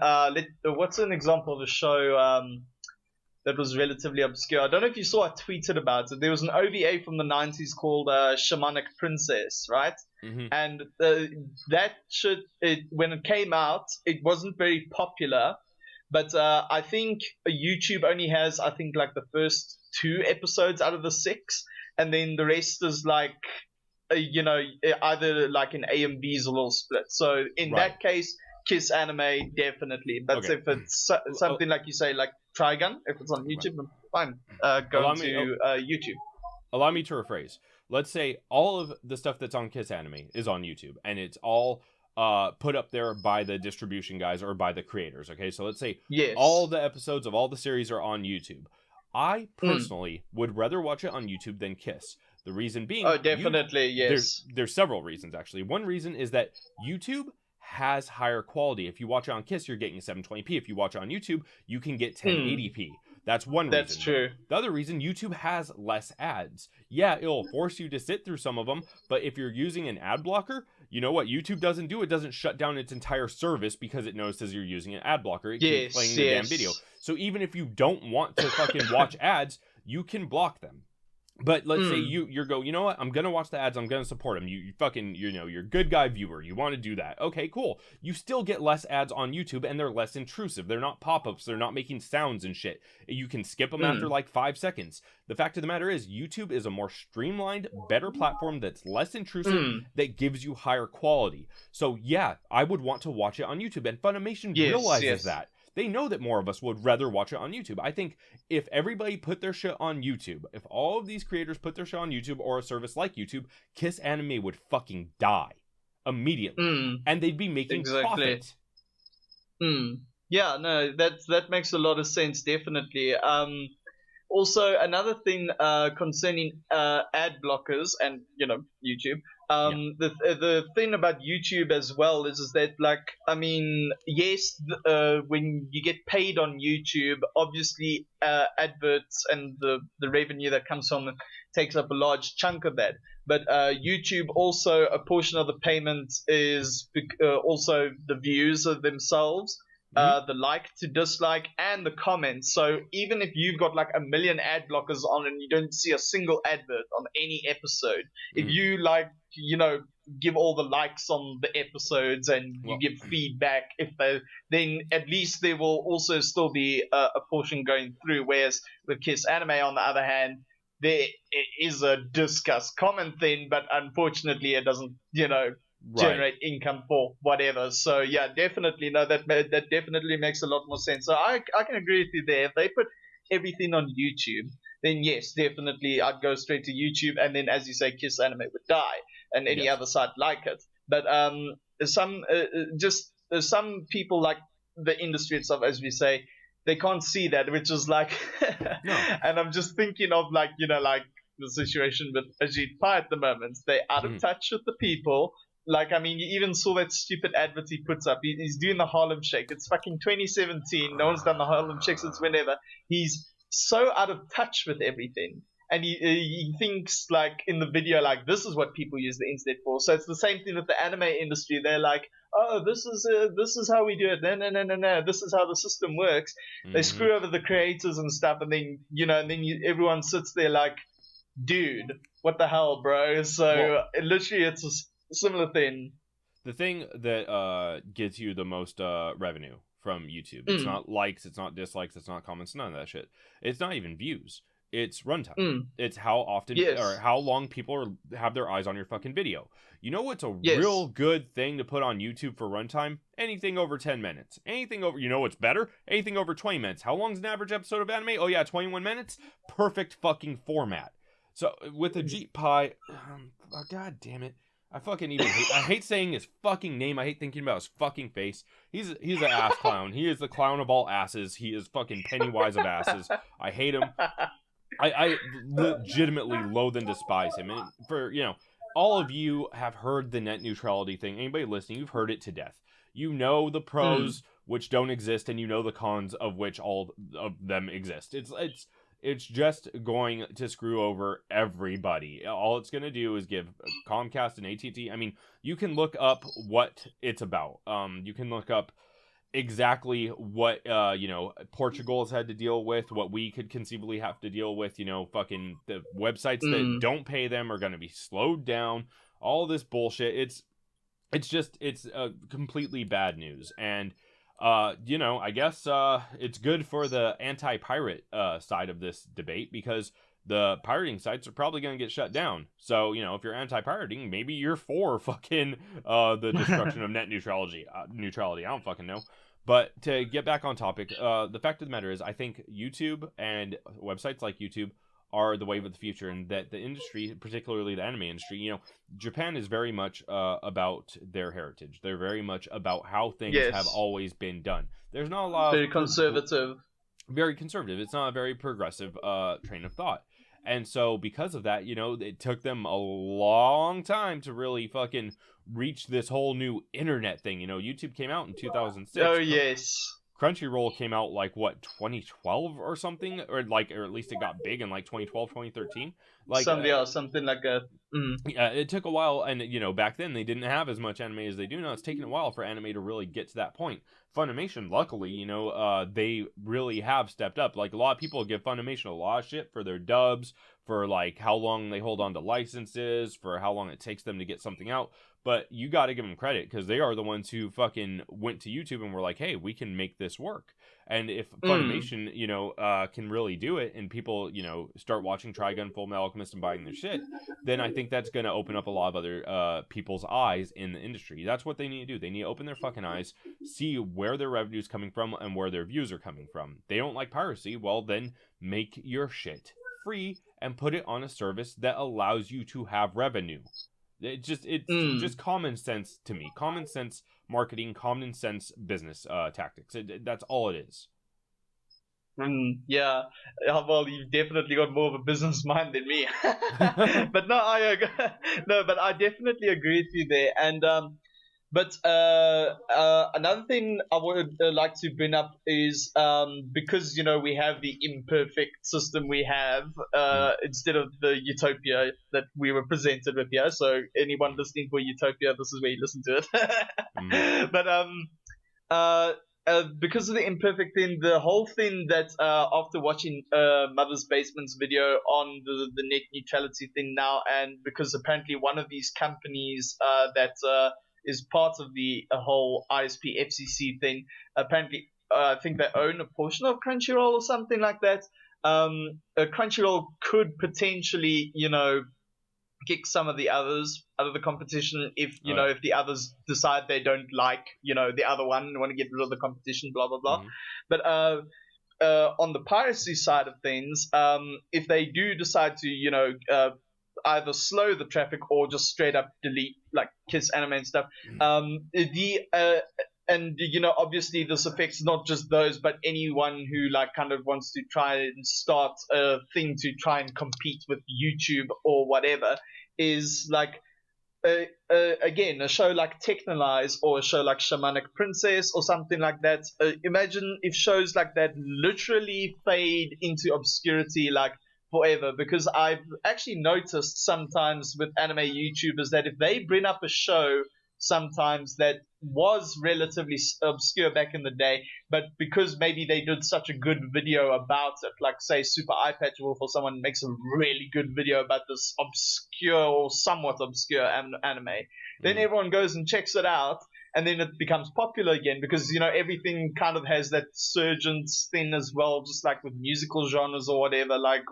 what's an example of a show that was relatively obscure? I don't know if you saw, I tweeted about it. There was an OVA from the 90s called Shamanic Princess, right? And that shit, when it came out, it wasn't very popular. But I think YouTube only has, like the first 2 episodes out of the 6. And then the rest is like, either like in A and B's a little split. So in that case, Kiss Anime, definitely. But if it's something like you say, like Trigun, if it's on YouTube, fine. Go to YouTube. Allow me to rephrase. Let's say all of the stuff that's on Kiss Anime is on YouTube, and it's all put up there by the distribution guys or by the creators. Okay, so let's say all the episodes of all the series are on YouTube. I personally would rather watch it on YouTube than Kiss. The reason being, oh, definitely, yes. There's several reasons actually. One reason is that YouTube has higher quality. If you watch it on Kiss, you're getting 720p. If you watch it on YouTube, you can get 1080p. That's one reason. That's true. The other reason, YouTube has less ads. Yeah, it'll force you to sit through some of them, but if you're using an ad blocker, you know what YouTube doesn't do? It doesn't shut down its entire service because it notices you're using an ad blocker. It keeps playing the damn video. So even if you don't want to fucking watch ads, you can block them. But let's say you go, you know what? I'm going to watch the ads. I'm going to support them. You fucking, you're a good guy viewer. You want to do that. Okay, cool. You still get less ads on YouTube and they're less intrusive. They're not pop-ups. They're not making sounds and shit. You can skip them after like 5 seconds. The fact of the matter is YouTube is a more streamlined, better platform that's less intrusive, that gives you higher quality. So yeah, I would want to watch it on YouTube, and Funimation realizes that. They know that more of us would rather watch it on YouTube. I think if everybody put their shit on YouTube, if all of these creators put their shit on YouTube or a service like YouTube, Kiss Anime would fucking die immediately. And they'd be making profit. Yeah, no, that makes a lot of sense, definitely. Also, another thing concerning ad blockers and, YouTube. The thing about YouTube as well is that, like, I mean, yes, when you get paid on YouTube, obviously adverts and the revenue that comes from them takes up a large chunk of that. But YouTube also, a portion of the payment is also the views of themselves. The like to dislike and the comments. So even if you've got like 1 million ad blockers on and you don't see a single advert on any episode, if you give all the likes on the episodes and you give feedback, then at least there will also still be a portion going through. Whereas with Kiss Anime, on the other hand, there is a discuss comment thing, but unfortunately it doesn't, generate income for whatever. So yeah, definitely, no, that definitely makes a lot more sense. So I can agree with you there. If they put everything on YouTube, then yes, definitely I'd go straight to YouTube, and then, as you say, Kiss Anime would die, and any other site like it. But some people, like the industry itself, as we say, they can't see that, which is like, and I'm just thinking of like the situation with Ajit Pai at the moment. They're out of touch with the people. Like, I mean, you even saw that stupid advert he puts up. He's doing the Harlem Shake. It's fucking 2017. No one's done the Harlem Shake since whenever. He's so out of touch with everything. And he thinks, like, in the video, like, this is what people use the internet for. So it's the same thing with the anime industry. They're like, oh, this is how we do it. No. This is how the system works. They screw over the creators and stuff. And then, everyone sits there like, dude, what the hell, bro? So literally it's a similar thing. The thing that gets you the most revenue from YouTube, it's not likes, it's not dislikes, it's not comments, none of that shit. It's not even views. It's runtime. It's how often or how long people have their eyes on your fucking video. You know what's a real good thing to put on YouTube for runtime? Anything over 10 minutes. Anything over, what's better? Anything over 20 minutes. How long's an average episode of anime? Oh yeah, 21 minutes. Perfect fucking format. So with Ajit Pai, god damn it. I hate saying his fucking name. I hate thinking about his fucking face. He's an ass clown. He is the clown of all asses. He is fucking Pennywise of asses. I hate him. I legitimately loathe and despise him. And for, all of you have heard the net neutrality thing. Anybody listening, you've heard it to death. You know the pros, which don't exist, and you know the cons of which all of them exist. It's just going to screw over everybody. All it's going to do is give Comcast and AT&T. I mean, you can look up what it's about. You can look up exactly what, Portugal has had to deal with, what we could conceivably have to deal with. Fucking the websites that don't pay them are going to be slowed down. All this bullshit. It's completely bad news. And I guess it's good for the anti-pirate side of this debate, because the pirating sites are probably going to get shut down. So, if you're anti-pirating, maybe you're for fucking the destruction of net neutrality. I don't fucking know. But to get back on topic, the fact of the matter is, I think YouTube and websites like YouTube are the wave of the future, and that the industry, particularly the anime industry, Japan is very much about their heritage. They're very much about how things have always been done. There's not a lot very conservative. very conservative. It's not a very progressive train of thought. And so because of that, it took them a long time to really fucking reach this whole new internet thing. YouTube came out in 2006. Oh, yes. Crunchyroll came out like 2012 or something, or at least it got big in like 2012, 2013. Something like a. Yeah, it took a while, and back then they didn't have as much anime as they do now. It's taken a while for anime to really get to that point. Funimation, luckily, they really have stepped up. Like, a lot of people give Funimation a lot of shit for their dubs, for like how long they hold on to licenses, for how long it takes them to get something out. But you got to give them credit, because they are the ones who fucking went to YouTube and were like, hey, we can make this work. And if Funimation, can really do it, and people, start watching Trigun, Full Metal Alchemist, and buying their shit, then I think that's going to open up a lot of other people's eyes in the industry. That's what they need to do. They need to open their fucking eyes, see where their revenue is coming from and where their views are coming from. They don't like piracy. Well, then make your shit free and put it on a service that allows you to have revenue. It's just common sense to me. Common sense marketing, common sense business tactics. That's all it is. Yeah. Well, you've definitely got more of a business mind than me. But no, I definitely agree with you there. And but another thing I would like to bring up is because we have the imperfect system we have instead of the utopia that we were presented with here. So anyone listening for utopia, this is where you listen to it. But because of the imperfect thing, the whole thing that after watching Mother's Basement's video on the net neutrality thing now, and because apparently one of these companies that is part of the whole ISP FCC thing, apparently I think they own a portion of Crunchyroll or something like that. Crunchyroll could potentially, kick some of the others out of the competition if if the others decide they don't like the other one and want to get rid of the competition, blah blah blah. But on the piracy side of things, if they do decide to either slow the traffic or just straight up delete like Kiss Anime and stuff, and obviously this affects not just those, but anyone who like kind of wants to try and start a thing to try and compete with YouTube or whatever, is like again a show like Technolize or a show like Shamanic Princess or something like that. Imagine if shows like that literally fade into obscurity like forever, because I've actually noticed sometimes with anime YouTubers that if they bring up a show sometimes that was relatively obscure back in the day, but because maybe they did such a good video about it, like say Super Eye Patch Wolf or someone makes a really good video about this obscure or somewhat obscure anime, then everyone goes and checks it out, and then it becomes popular again, because everything kind of has that surgence thing as well, just like with musical genres or whatever. Like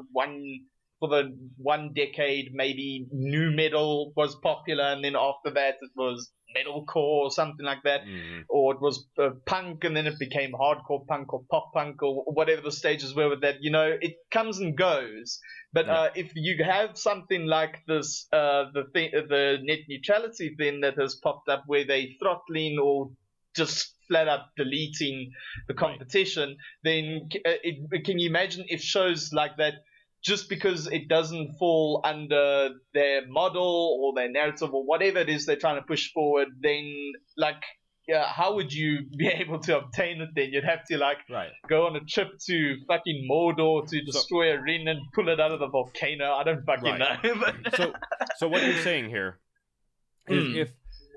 for the one decade, maybe nu metal was popular, and then after that it was metalcore or something like that, or it was punk, and then it became hardcore punk or pop punk or whatever the stages were with that. It comes and goes. But if you have something like this, the net neutrality thing that has popped up, where they throttling or just flat out deleting the competition, then can you imagine if shows like that, just because it doesn't fall under their model or their narrative or whatever it is they're trying to push forward, then how would you be able to obtain it then? You'd have to go on a trip to fucking Mordor to destroy a ring and pull it out of the volcano. I don't fucking know. So what you're saying here is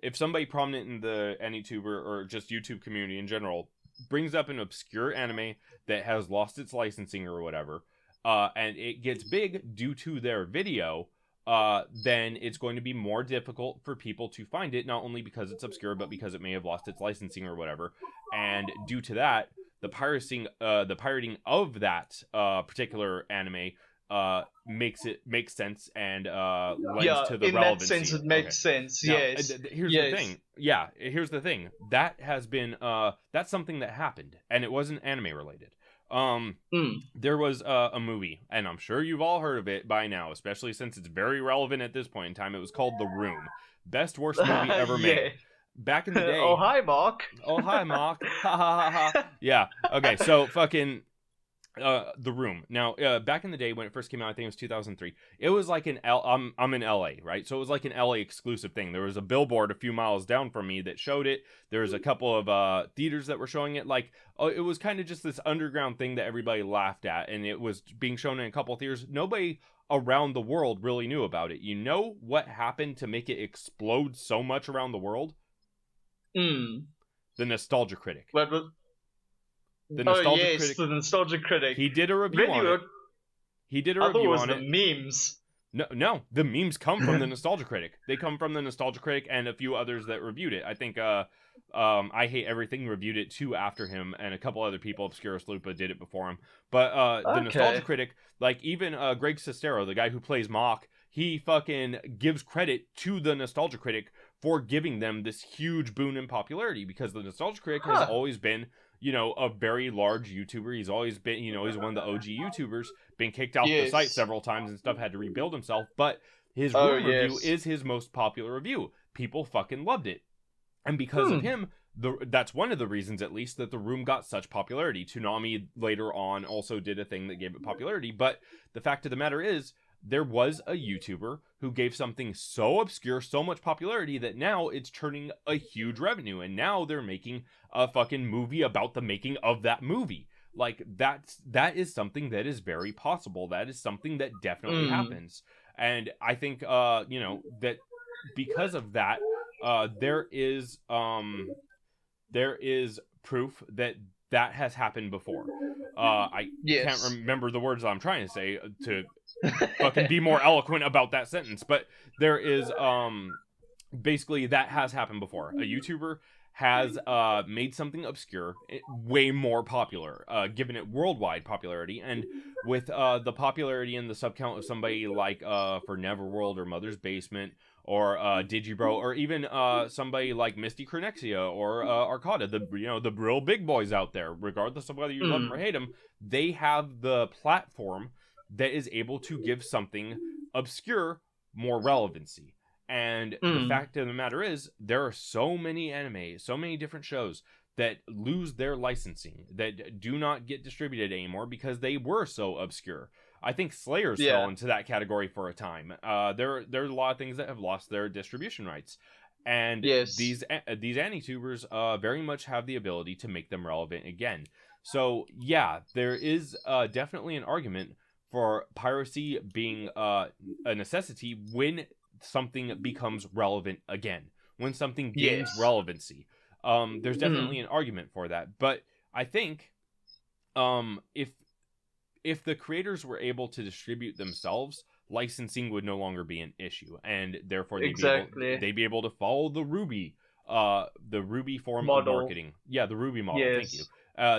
if somebody prominent in the AniTuber or just YouTube community in general brings up an obscure anime that has lost its licensing or whatever, and it gets big due to their video, then it's going to be more difficult for people to find it, not only because it's obscure, but because it may have lost its licensing or whatever. And due to that, the pirating of that particular anime makes sense and lends to the in relevancy. That sense it makes sense. Now, yes. Here's the thing. Yeah, here's the thing. That has been that's something that happened, and it wasn't anime related. There was a movie, and I'm sure you've all heard of it by now, especially since it's very relevant at this point in time. It was called The Room. Best worst movie ever made. Back in the day. Oh, hi, Mark. Oh, hi, Mark. Ha ha ha ha. Yeah. Okay, so fucking The Room. Now, back in the day when it first came out, I think it was 2003. It was like I'm in LA, right? So it was like an LA exclusive thing. There was a billboard a few miles down from me that showed it. There was a couple of theaters that were showing it. Like, it was kind of just this underground thing that everybody laughed at, and it was being shown in a couple of theaters. Nobody around the world really knew about it. You know what happened to make it explode so much around the world? Mm. The Nostalgia Critic. What? The Oh Nostalgia yes, Critic. the Nostalgia Critic. He did a review Really? on it. He did a I thought it review was on the it. memes. No, the memes come from the Nostalgia Critic. They come from the Nostalgia Critic and a few others that reviewed it. I think I Hate Everything reviewed it too after him, and a couple other people, Obscurus Lupa, did it before him. But the Nostalgia Critic, like even Greg Sestero, the guy who plays Mock, he fucking gives credit to the Nostalgia Critic for giving them this huge boon in popularity, because the Nostalgia Critic has always been, you know, a very large YouTuber. He's always been, you know, he's one of the OG YouTubers, been kicked off the site several times and stuff, had to rebuild himself, but his Room review is his most popular review. People fucking loved it. And because of him, that's one of the reasons, at least, that the Room got such popularity. Toonami later on also did a thing that gave it popularity, but the fact of the matter is, there was a YouTuber who gave something so obscure so much popularity that now it's turning a huge revenue, and now they're making a fucking movie about the making of that movie. Like, that is something that is very possible. That is something that definitely happens. And I think, you know, that because of that, there is proof that that has happened before. I can't remember the words I'm trying to say to fucking be more eloquent about that sentence, but there is basically that has happened before. A YouTuber has made something obscure way more popular, given it worldwide popularity, and with the popularity and the sub count of somebody like Forneverworld or Mother's Basement or Digibro, or even somebody like Misty Cronexia or Arcada, the real big boys out there, regardless of whether you love them or hate them, they have the platform that is able to give something obscure more relevancy. And the fact of the matter is, there are so many anime, so many different shows that lose their licensing, that do not get distributed anymore because they were so obscure. I think Slayers fell into that category for a time. There are a lot of things that have lost their distribution rights. And these AniTubers very much have the ability to make them relevant again. So, yeah, there is definitely an argument for piracy being a necessity when something becomes relevant again, when something gains relevancy. There's definitely an argument for that, but I think if the creators were able to distribute themselves, licensing would no longer be an issue, and therefore they'd be able to follow the Ruby form model of marketing. Yeah, the Ruby model. Thank you.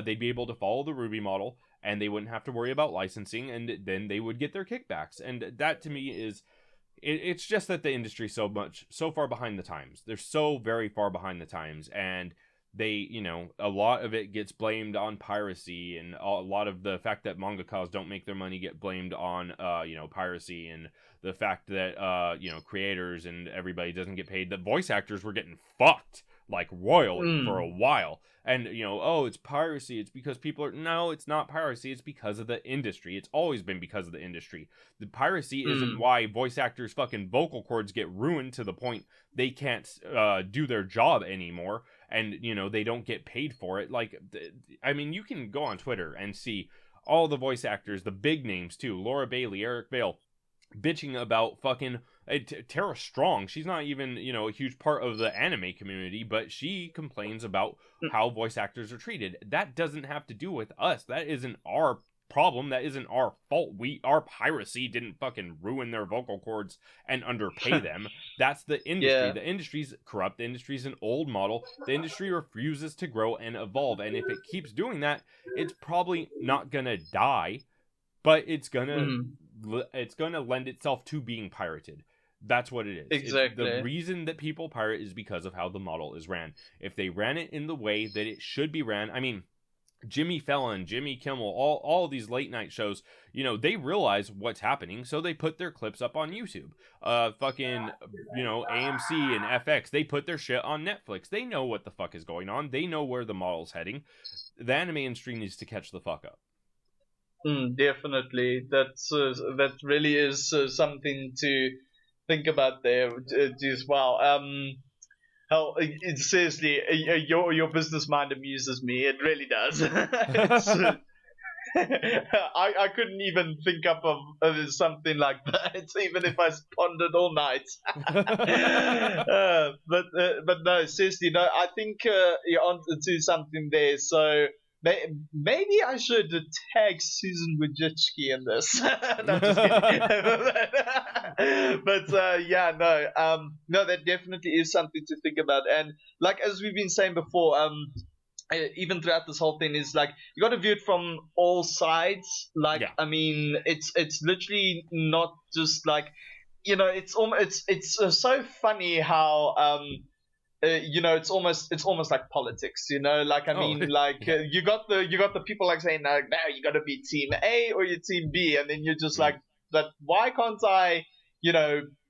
They'd be able to follow the Ruby model, and they wouldn't have to worry about licensing, and then they would get their kickbacks. And that to me is, it's just that the industry is so far behind the times. They're so very far behind the times, and they, a lot of it gets blamed on piracy, and a lot of the fact that mangakas don't make their money get blamed on, piracy, and the fact that, creators and everybody doesn't get paid. The voice actors were getting fucked, like, royally for a while. And, it's piracy. It's because no, it's not piracy. It's because of the industry. It's always been because of the industry. The piracy isn't why voice actors' fucking vocal cords get ruined to the point they can't do their job anymore. And, they don't get paid for it. Like, I mean, you can go on Twitter and see all the voice actors, the big names too, Laura Bailey, Eric Vale, bitching about fucking Tara Strong. She's not even, a huge part of the anime community, but she complains about how voice actors are treated. That doesn't have to do with us. That isn't our problem. That isn't our fault. Our piracy didn't fucking ruin their vocal cords and underpay them. That's the industry. Yeah. The industry's corrupt. The industry's an old model. The industry refuses to grow and evolve. And if it keeps doing that, it's probably not gonna die, but it's gonna lend itself to being pirated. That's what it is. Exactly. The reason that people pirate is because of how the model is ran. If they ran it in the way that it should be ran, I mean, Jimmy Fallon, Jimmy Kimmel, all of these late night shows, they realize what's happening, so they put their clips up on YouTube. AMC and FX, they put their shit on Netflix. They know what the fuck is going on. They know where the model's heading. The anime industry needs to catch the fuck up. Definitely. That really is something to think about there as well. Hell, seriously, your business mind amuses me. It really does. It's I couldn't even think up of something like that, even if I pondered all night. But no, seriously, no. I think you're on to something there. So maybe I should tag Susan Wojcicki in this. No, I'm just kidding. But yeah, no, no, that definitely is something to think about. And like as we've been saying before, even throughout this whole thing is like you got to view it from all sides. Like, Yeah. I mean, it's literally not just like, it's almost it's so funny how it's almost like politics, like I Oh, mean, like yeah. you got the people like saying like, no, you got to be team A or you're team B, and then you're just Mm. like, but why can't I,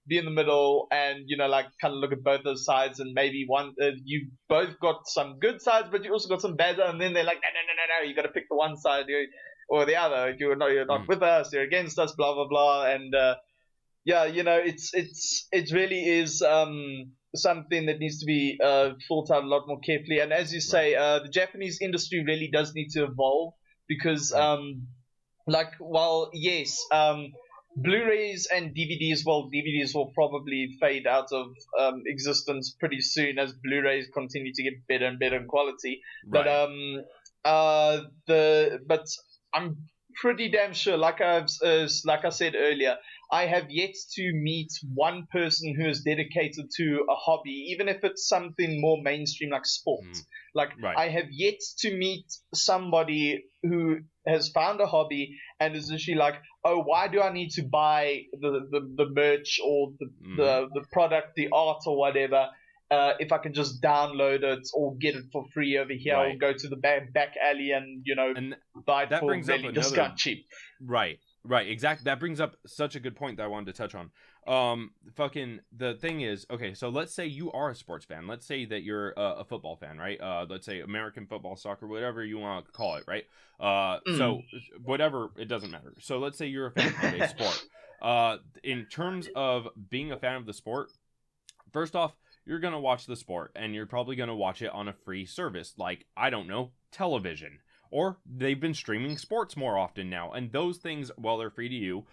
be in the middle and like kind of look at both those sides, and maybe one you both got some good sides, but you also got some bad, and then they're like, no, you got to pick the one side or the other. You're not Mm. with us, you're against us, blah blah blah, and yeah, it really is something that needs to be thought out a lot more carefully. And as you Right. say, the Japanese industry really does need to evolve because, Mm. like, well, yes, Blu-rays and DVDs. Well, DVDs will probably fade out of existence pretty soon as Blu-rays continue to get better and better in quality. But Right. but I'm pretty damn sure, like I said earlier, I have yet to meet one person who is dedicated to a hobby, even if it's something more mainstream like sport. Mm. Like, Right. I have yet to meet somebody who has found a hobby and is literally like, oh, why do I need to buy the merch or the product, the art or whatever, if I can just download it or get it for free over here, or Right. go to the back alley and And buy it that for brings up really another discount cheap. Right. Right. Exactly. That brings up such a good point that I wanted to touch on. Fucking the thing is, okay, so let's say you are a sports fan. Let's say that you're a football fan, right? Let's say American football, soccer, whatever you want to call it, right? So whatever, it doesn't matter. So let's say you're a fan of a sport. In terms of being a fan of the sport, first off, you're going to watch the sport and you're probably going to watch it on a free service like, I don't know, television. Or they've been streaming sports more often now, and those things, while they're free to you,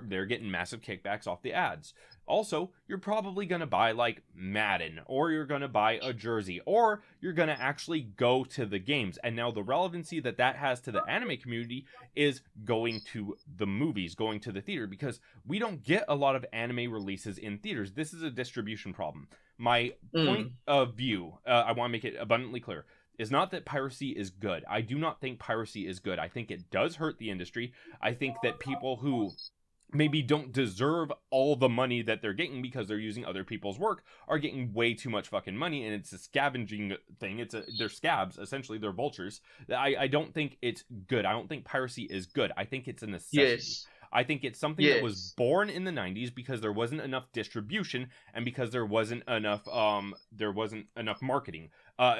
they're getting massive kickbacks off the ads. Also, you're probably going to buy like Madden, or you're going to buy a jersey, or you're going to actually go to the games. And now the relevancy that has to the anime community is going to the movies, going to the theater, because we don't get a lot of anime releases in theaters. This is a distribution problem. My point of view, I want to make it abundantly clear, is not that piracy is good. I do not think piracy is good. I think it does hurt the industry. I think that people who maybe don't deserve all the money that they're getting because they're using other people's work are getting way too much fucking money, and it's a scavenging thing. They're scabs, essentially. They're vultures. I don't think it's good. I don't think piracy is good. I think it's a necessity. Yes. I think it's something that was born in the 90s because there wasn't enough distribution and because there wasn't enough marketing,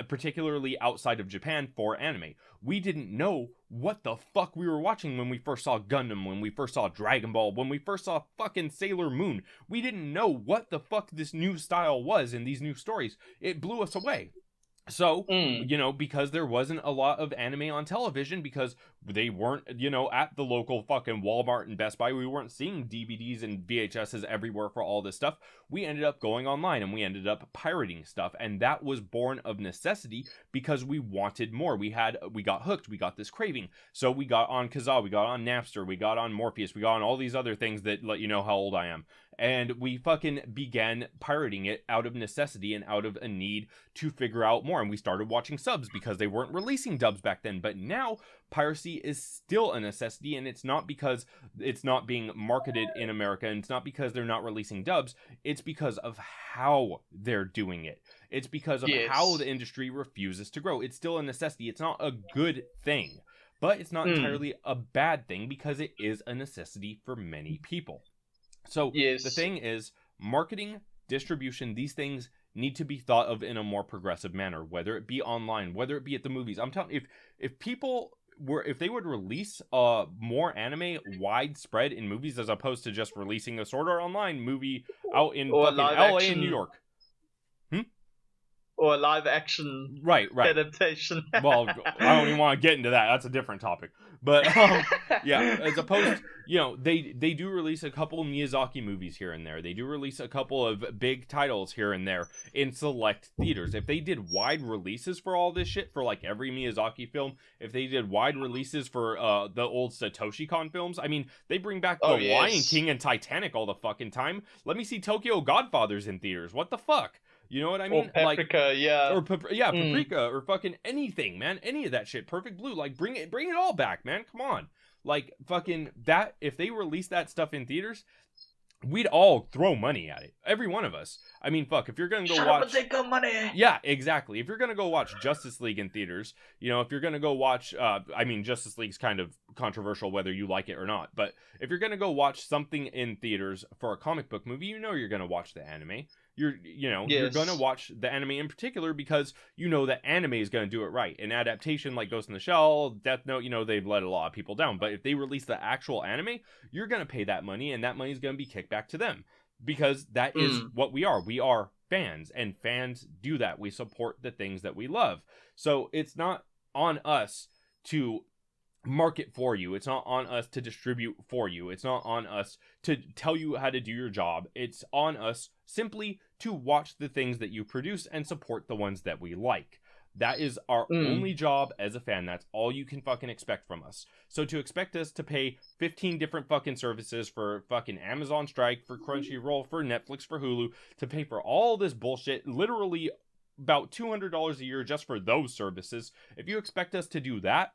particularly outside of Japan, for anime. We didn't know what the fuck we were watching when we first saw Gundam, when we first saw Dragon Ball, when we first saw fucking Sailor Moon. We didn't know what the fuck this new style was in these new stories. It blew us away. So, because there wasn't a lot of anime on television, because they weren't, at the local fucking Walmart and Best Buy, we weren't seeing DVDs and VHSs everywhere for all this stuff. We ended up going online and we ended up pirating stuff. And that was born of necessity because we wanted more. We got hooked. We got this craving. So we got on Kazaa, we got on Napster, we got on Morpheus, we got on all these other things that let you know how old I am. And we fucking began pirating it out of necessity and out of a need to figure out more. And we started watching subs because they weren't releasing dubs back then. But now piracy is still a necessity, and it's not because it's not being marketed in America, and it's not because they're not releasing dubs. It's because of how they're doing it. It's because of how the industry refuses to grow. It's still a necessity. It's not a good thing, but it's not entirely a bad thing because it is a necessity for many people. So the thing is, marketing, distribution, these things need to be thought of in a more progressive manner, whether it be online, whether it be at the movies. I'm telling you, if people if they would release more anime widespread in movies as opposed to just releasing a Sword Art Online movie out in or fucking LA and New York. Or a live action right adaptation. Well, I don't even want to get into that. That's a different topic. But yeah, as opposed, they do release a couple of Miyazaki movies here and there. They do release a couple of big titles here and there in select theaters. If they did wide releases for all this shit, for like every Miyazaki film, if they did wide releases for the old Satoshi Kon films, I mean, they bring back The Lion King and Titanic all the fucking time. Let me see Tokyo Godfathers in theaters. What the fuck? You know what I mean? Or Paprika, Paprika, or fucking anything, man. Any of that shit. Perfect Blue, like bring it all back, man. Come on, like fucking that. If they release that stuff in theaters, we'd all throw money at it. Every one of us. I mean, fuck. If you're gonna go watch, take money. Yeah, exactly. If you're gonna go watch Justice League in theaters, if you're gonna go watch, I mean, Justice League's kind of controversial whether you like it or not. But if you're gonna go watch something in theaters for a comic book movie, you're gonna watch the anime. You're going to watch the anime in particular because that anime is going to do it right. An adaptation like Ghost in the Shell, Death Note, they've let a lot of people down. But if they release the actual anime, you're going to pay that money, and that money is going to be kicked back to them because that is what we are. We are fans, and fans do that. We support the things that we love. So it's not on us to market for you. It's not on us to distribute for you. It's not on us to tell you how to do your job. It's on us simply to watch the things that you produce and support the ones that we like. That is our only job as a fan. That's all you can fucking expect from us. So to expect us to pay 15 different fucking services for fucking Amazon Strike, for Crunchyroll, for Netflix, for Hulu, to pay for all this bullshit, literally about $200 a year just for those services. If you expect us to do that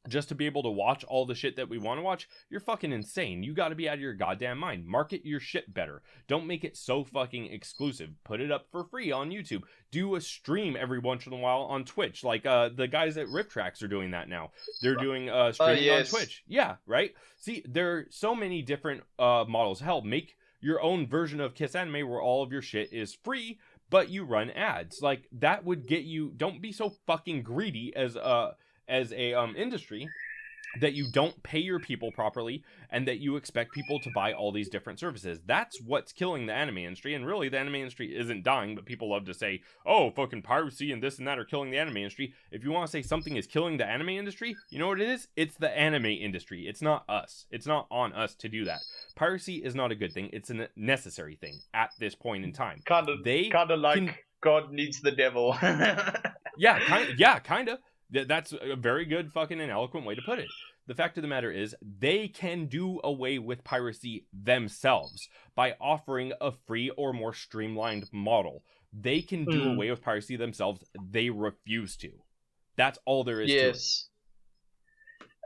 just to be able to watch all the shit that we want to watch, you're fucking insane. You got to be out of your goddamn mind. Market your shit better. Don't make it so fucking exclusive. Put it up for free on YouTube. Do a stream every once in a while on Twitch. Like the guys at Rip Tracks are doing that now. They're doing streaming on Twitch. Yeah, right? See, there are so many different models. Hell, make your own version of Kiss Anime where all of your shit is free, but you run ads. Like, that would get you... Don't be so fucking greedy as a industry that you don't pay your people properly and that you expect people to buy all these different services. That's what's killing the anime industry. And really, the anime industry isn't dying, but people love to say, oh, fucking piracy and this and that are killing the anime industry. If you want to say something is killing the anime industry, you know what it is? It's the anime industry. It's not us. It's not on us to do that. Piracy is not a good thing. It's a necessary thing at this point in time. Kind of like God needs the devil. Yeah, kind of. That's a very good fucking and eloquent way to put it. The fact of the matter is, they can do away with piracy themselves by offering a free or more streamlined model. They can do away with piracy themselves. They refuse to. That's all there is to it.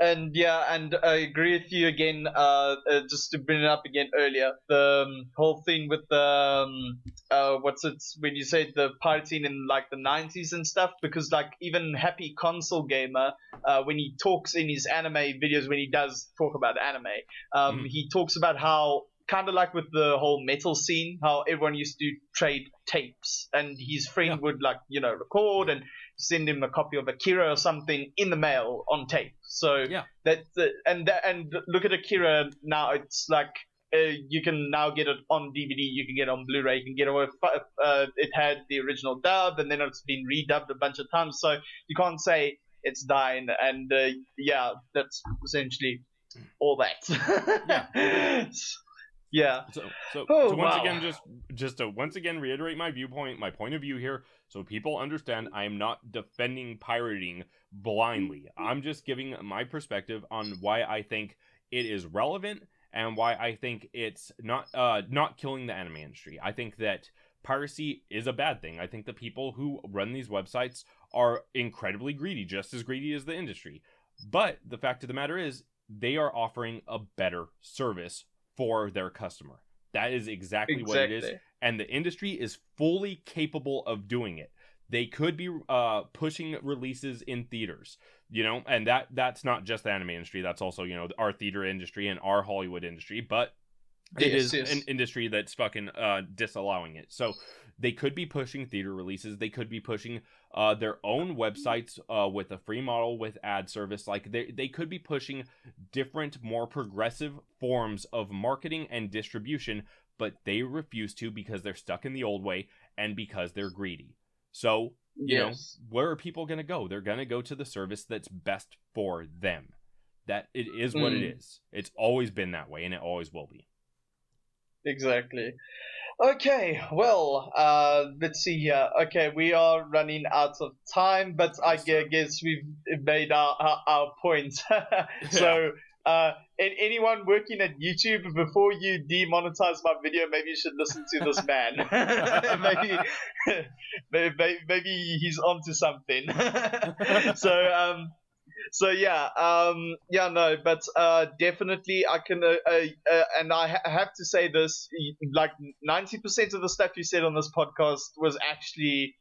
And I agree with you again, just to bring it up again earlier, the whole thing with the, when you say the pirating in like the 90s and stuff, because like even Happy Console Gamer, when he talks in his anime videos, when he does talk about anime, he talks about how, kind of like with the whole metal scene, how everyone used to trade tapes, and his friend would record and send him a copy of Akira or something in the mail on tape. So and look at Akira now. It's like you can now get it on DVD. You can get it on Blu-ray. You can get it. It had the original dub, and then it's been redubbed a bunch of times. So you can't say it's dying. And that's essentially all that. Yeah. So once again, just to once again reiterate my viewpoint, my point of view here, so people understand, I am not defending pirating blindly. I'm just giving my perspective on why I think it is relevant and why I think it's not killing the anime industry. I think that piracy is a bad thing. I think the people who run these websites are incredibly greedy, just as greedy as the industry. But the fact of the matter is, they are offering a better service for their customer. That is exactly what it is. And the industry is fully capable of doing it. They could be pushing releases in theaters, and that's not just the anime industry. That's also, our theater industry and our Hollywood industry. But It Yes, is an yes. industry that's fucking disallowing it. So they could be pushing theater releases. They could be pushing their own websites with a free model with ad service. Like they could be pushing different, more progressive forms of marketing and distribution, but they refuse to because they're stuck in the old way and because they're greedy. So, Yes. where are people going to go? They're going to go to the service that's best for them. That it is what it Mm, is. It's always been that way and it always will be. exactly. Okay, well, let's see here. Okay, we are running out of time, but I Yes, sir. guess we've made our point. Yeah. So, anyone working at YouTube, before you demonetize my video, maybe you should listen to this man. maybe, maybe he's onto something. So, no, but definitely I can, and I have to say this, like 90% of the stuff you said on this podcast was actually,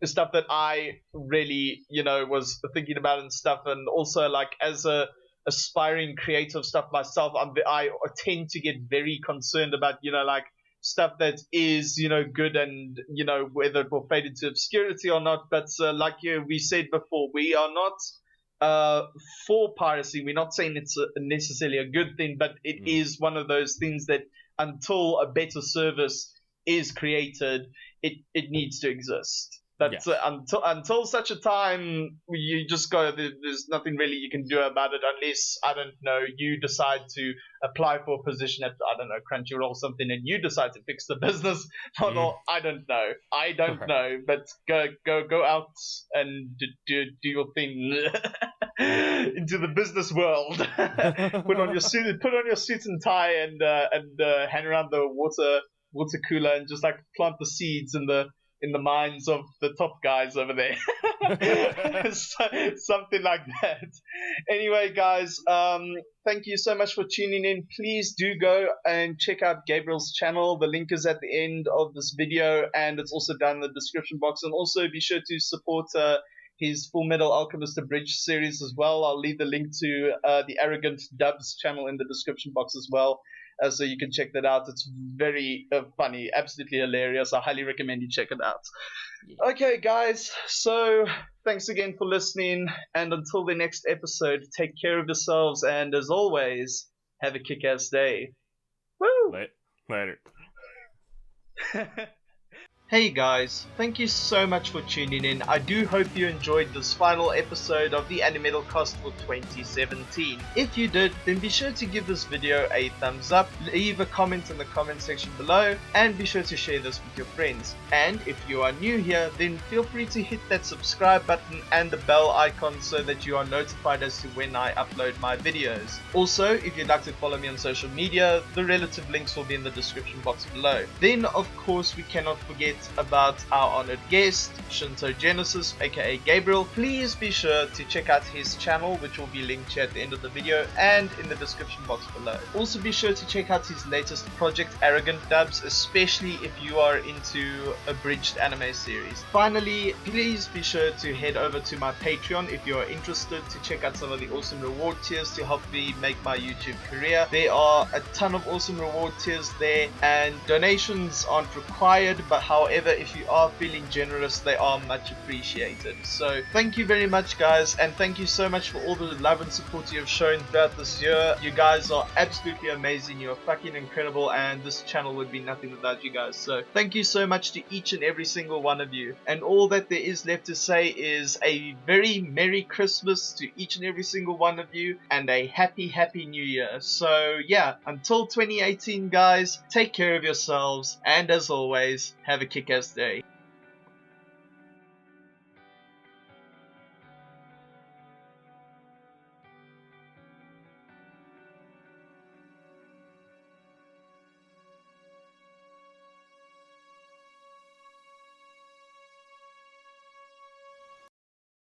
stuff that I really, was thinking about and stuff, and also like as a aspiring creative stuff myself, I tend to get very concerned about, like stuff that is, good and, whether it will fade into obscurity or not. But like we said before, we are not for piracy. We're not saying it's necessarily a good thing, but it is one of those things that until a better service is created, it needs to exist. That's Yes. until such a time you just go. There's nothing really you can do about it unless, I don't know, you decide to apply for a position at, I don't know, Crunchyroll or something, and you decide to fix the business. Or I don't know. I don't Right. know. But go out and do your thing into the business world. Put on your suit and tie, and hang around the water cooler and just like plant the seeds in the minds of the top guys over there. Something like that. Anyway, guys, thank you so much for tuning in. Please do go and check out Gabriel's channel. The link is at the end of this video, and it's also down in the description box. And also be sure to support his Full Metal Alchemist Abridged series as well. I'll leave the link to the Arrogant Dubs channel in the description box as well. So you can check that out. It's very funny, absolutely hilarious. I highly recommend you check it out. Yeah. Okay, guys. So thanks again for listening. And until the next episode, take care of yourselves. And as always, have a kick-ass day. Woo! Later. Hey guys, thank you so much for tuning in. I do hope you enjoyed this final episode of the AnimetalKast for 2017. If you did, then be sure to give this video a thumbs up, leave a comment in the comment section below, and be sure to share this with your friends. And if you are new here, then feel free to hit that subscribe button and the bell icon so that you are notified as to when I upload my videos. Also, if you'd like to follow me on social media, the relative links will be in the description box below. Then, of course, we cannot forget about our honored guest, ShintouGenesis, aka Gabriel. Please be sure to check out his channel, which will be linked here at the end of the video and in the description box below. Also be sure to check out his latest project, Arrogant Dubs, especially if you are into abridged anime series. Finally, please be sure to head over to my Patreon if you are interested to check out some of the awesome reward tiers to help me make my YouTube career. There are a ton of awesome reward tiers there, and donations aren't required, but however, if you are feeling generous, they are much appreciated. So thank you very much, guys, and thank you so much for all the love and support you have shown throughout this year. You guys are absolutely amazing. You're fucking incredible, and this channel would be nothing without you guys. So thank you so much to each and every single one of you. And all that there is left to say is a very Merry Christmas to each and every single one of you, and a happy New Year. So yeah, until 2018, guys, take care of yourselves, and as always, have a kick-ass day.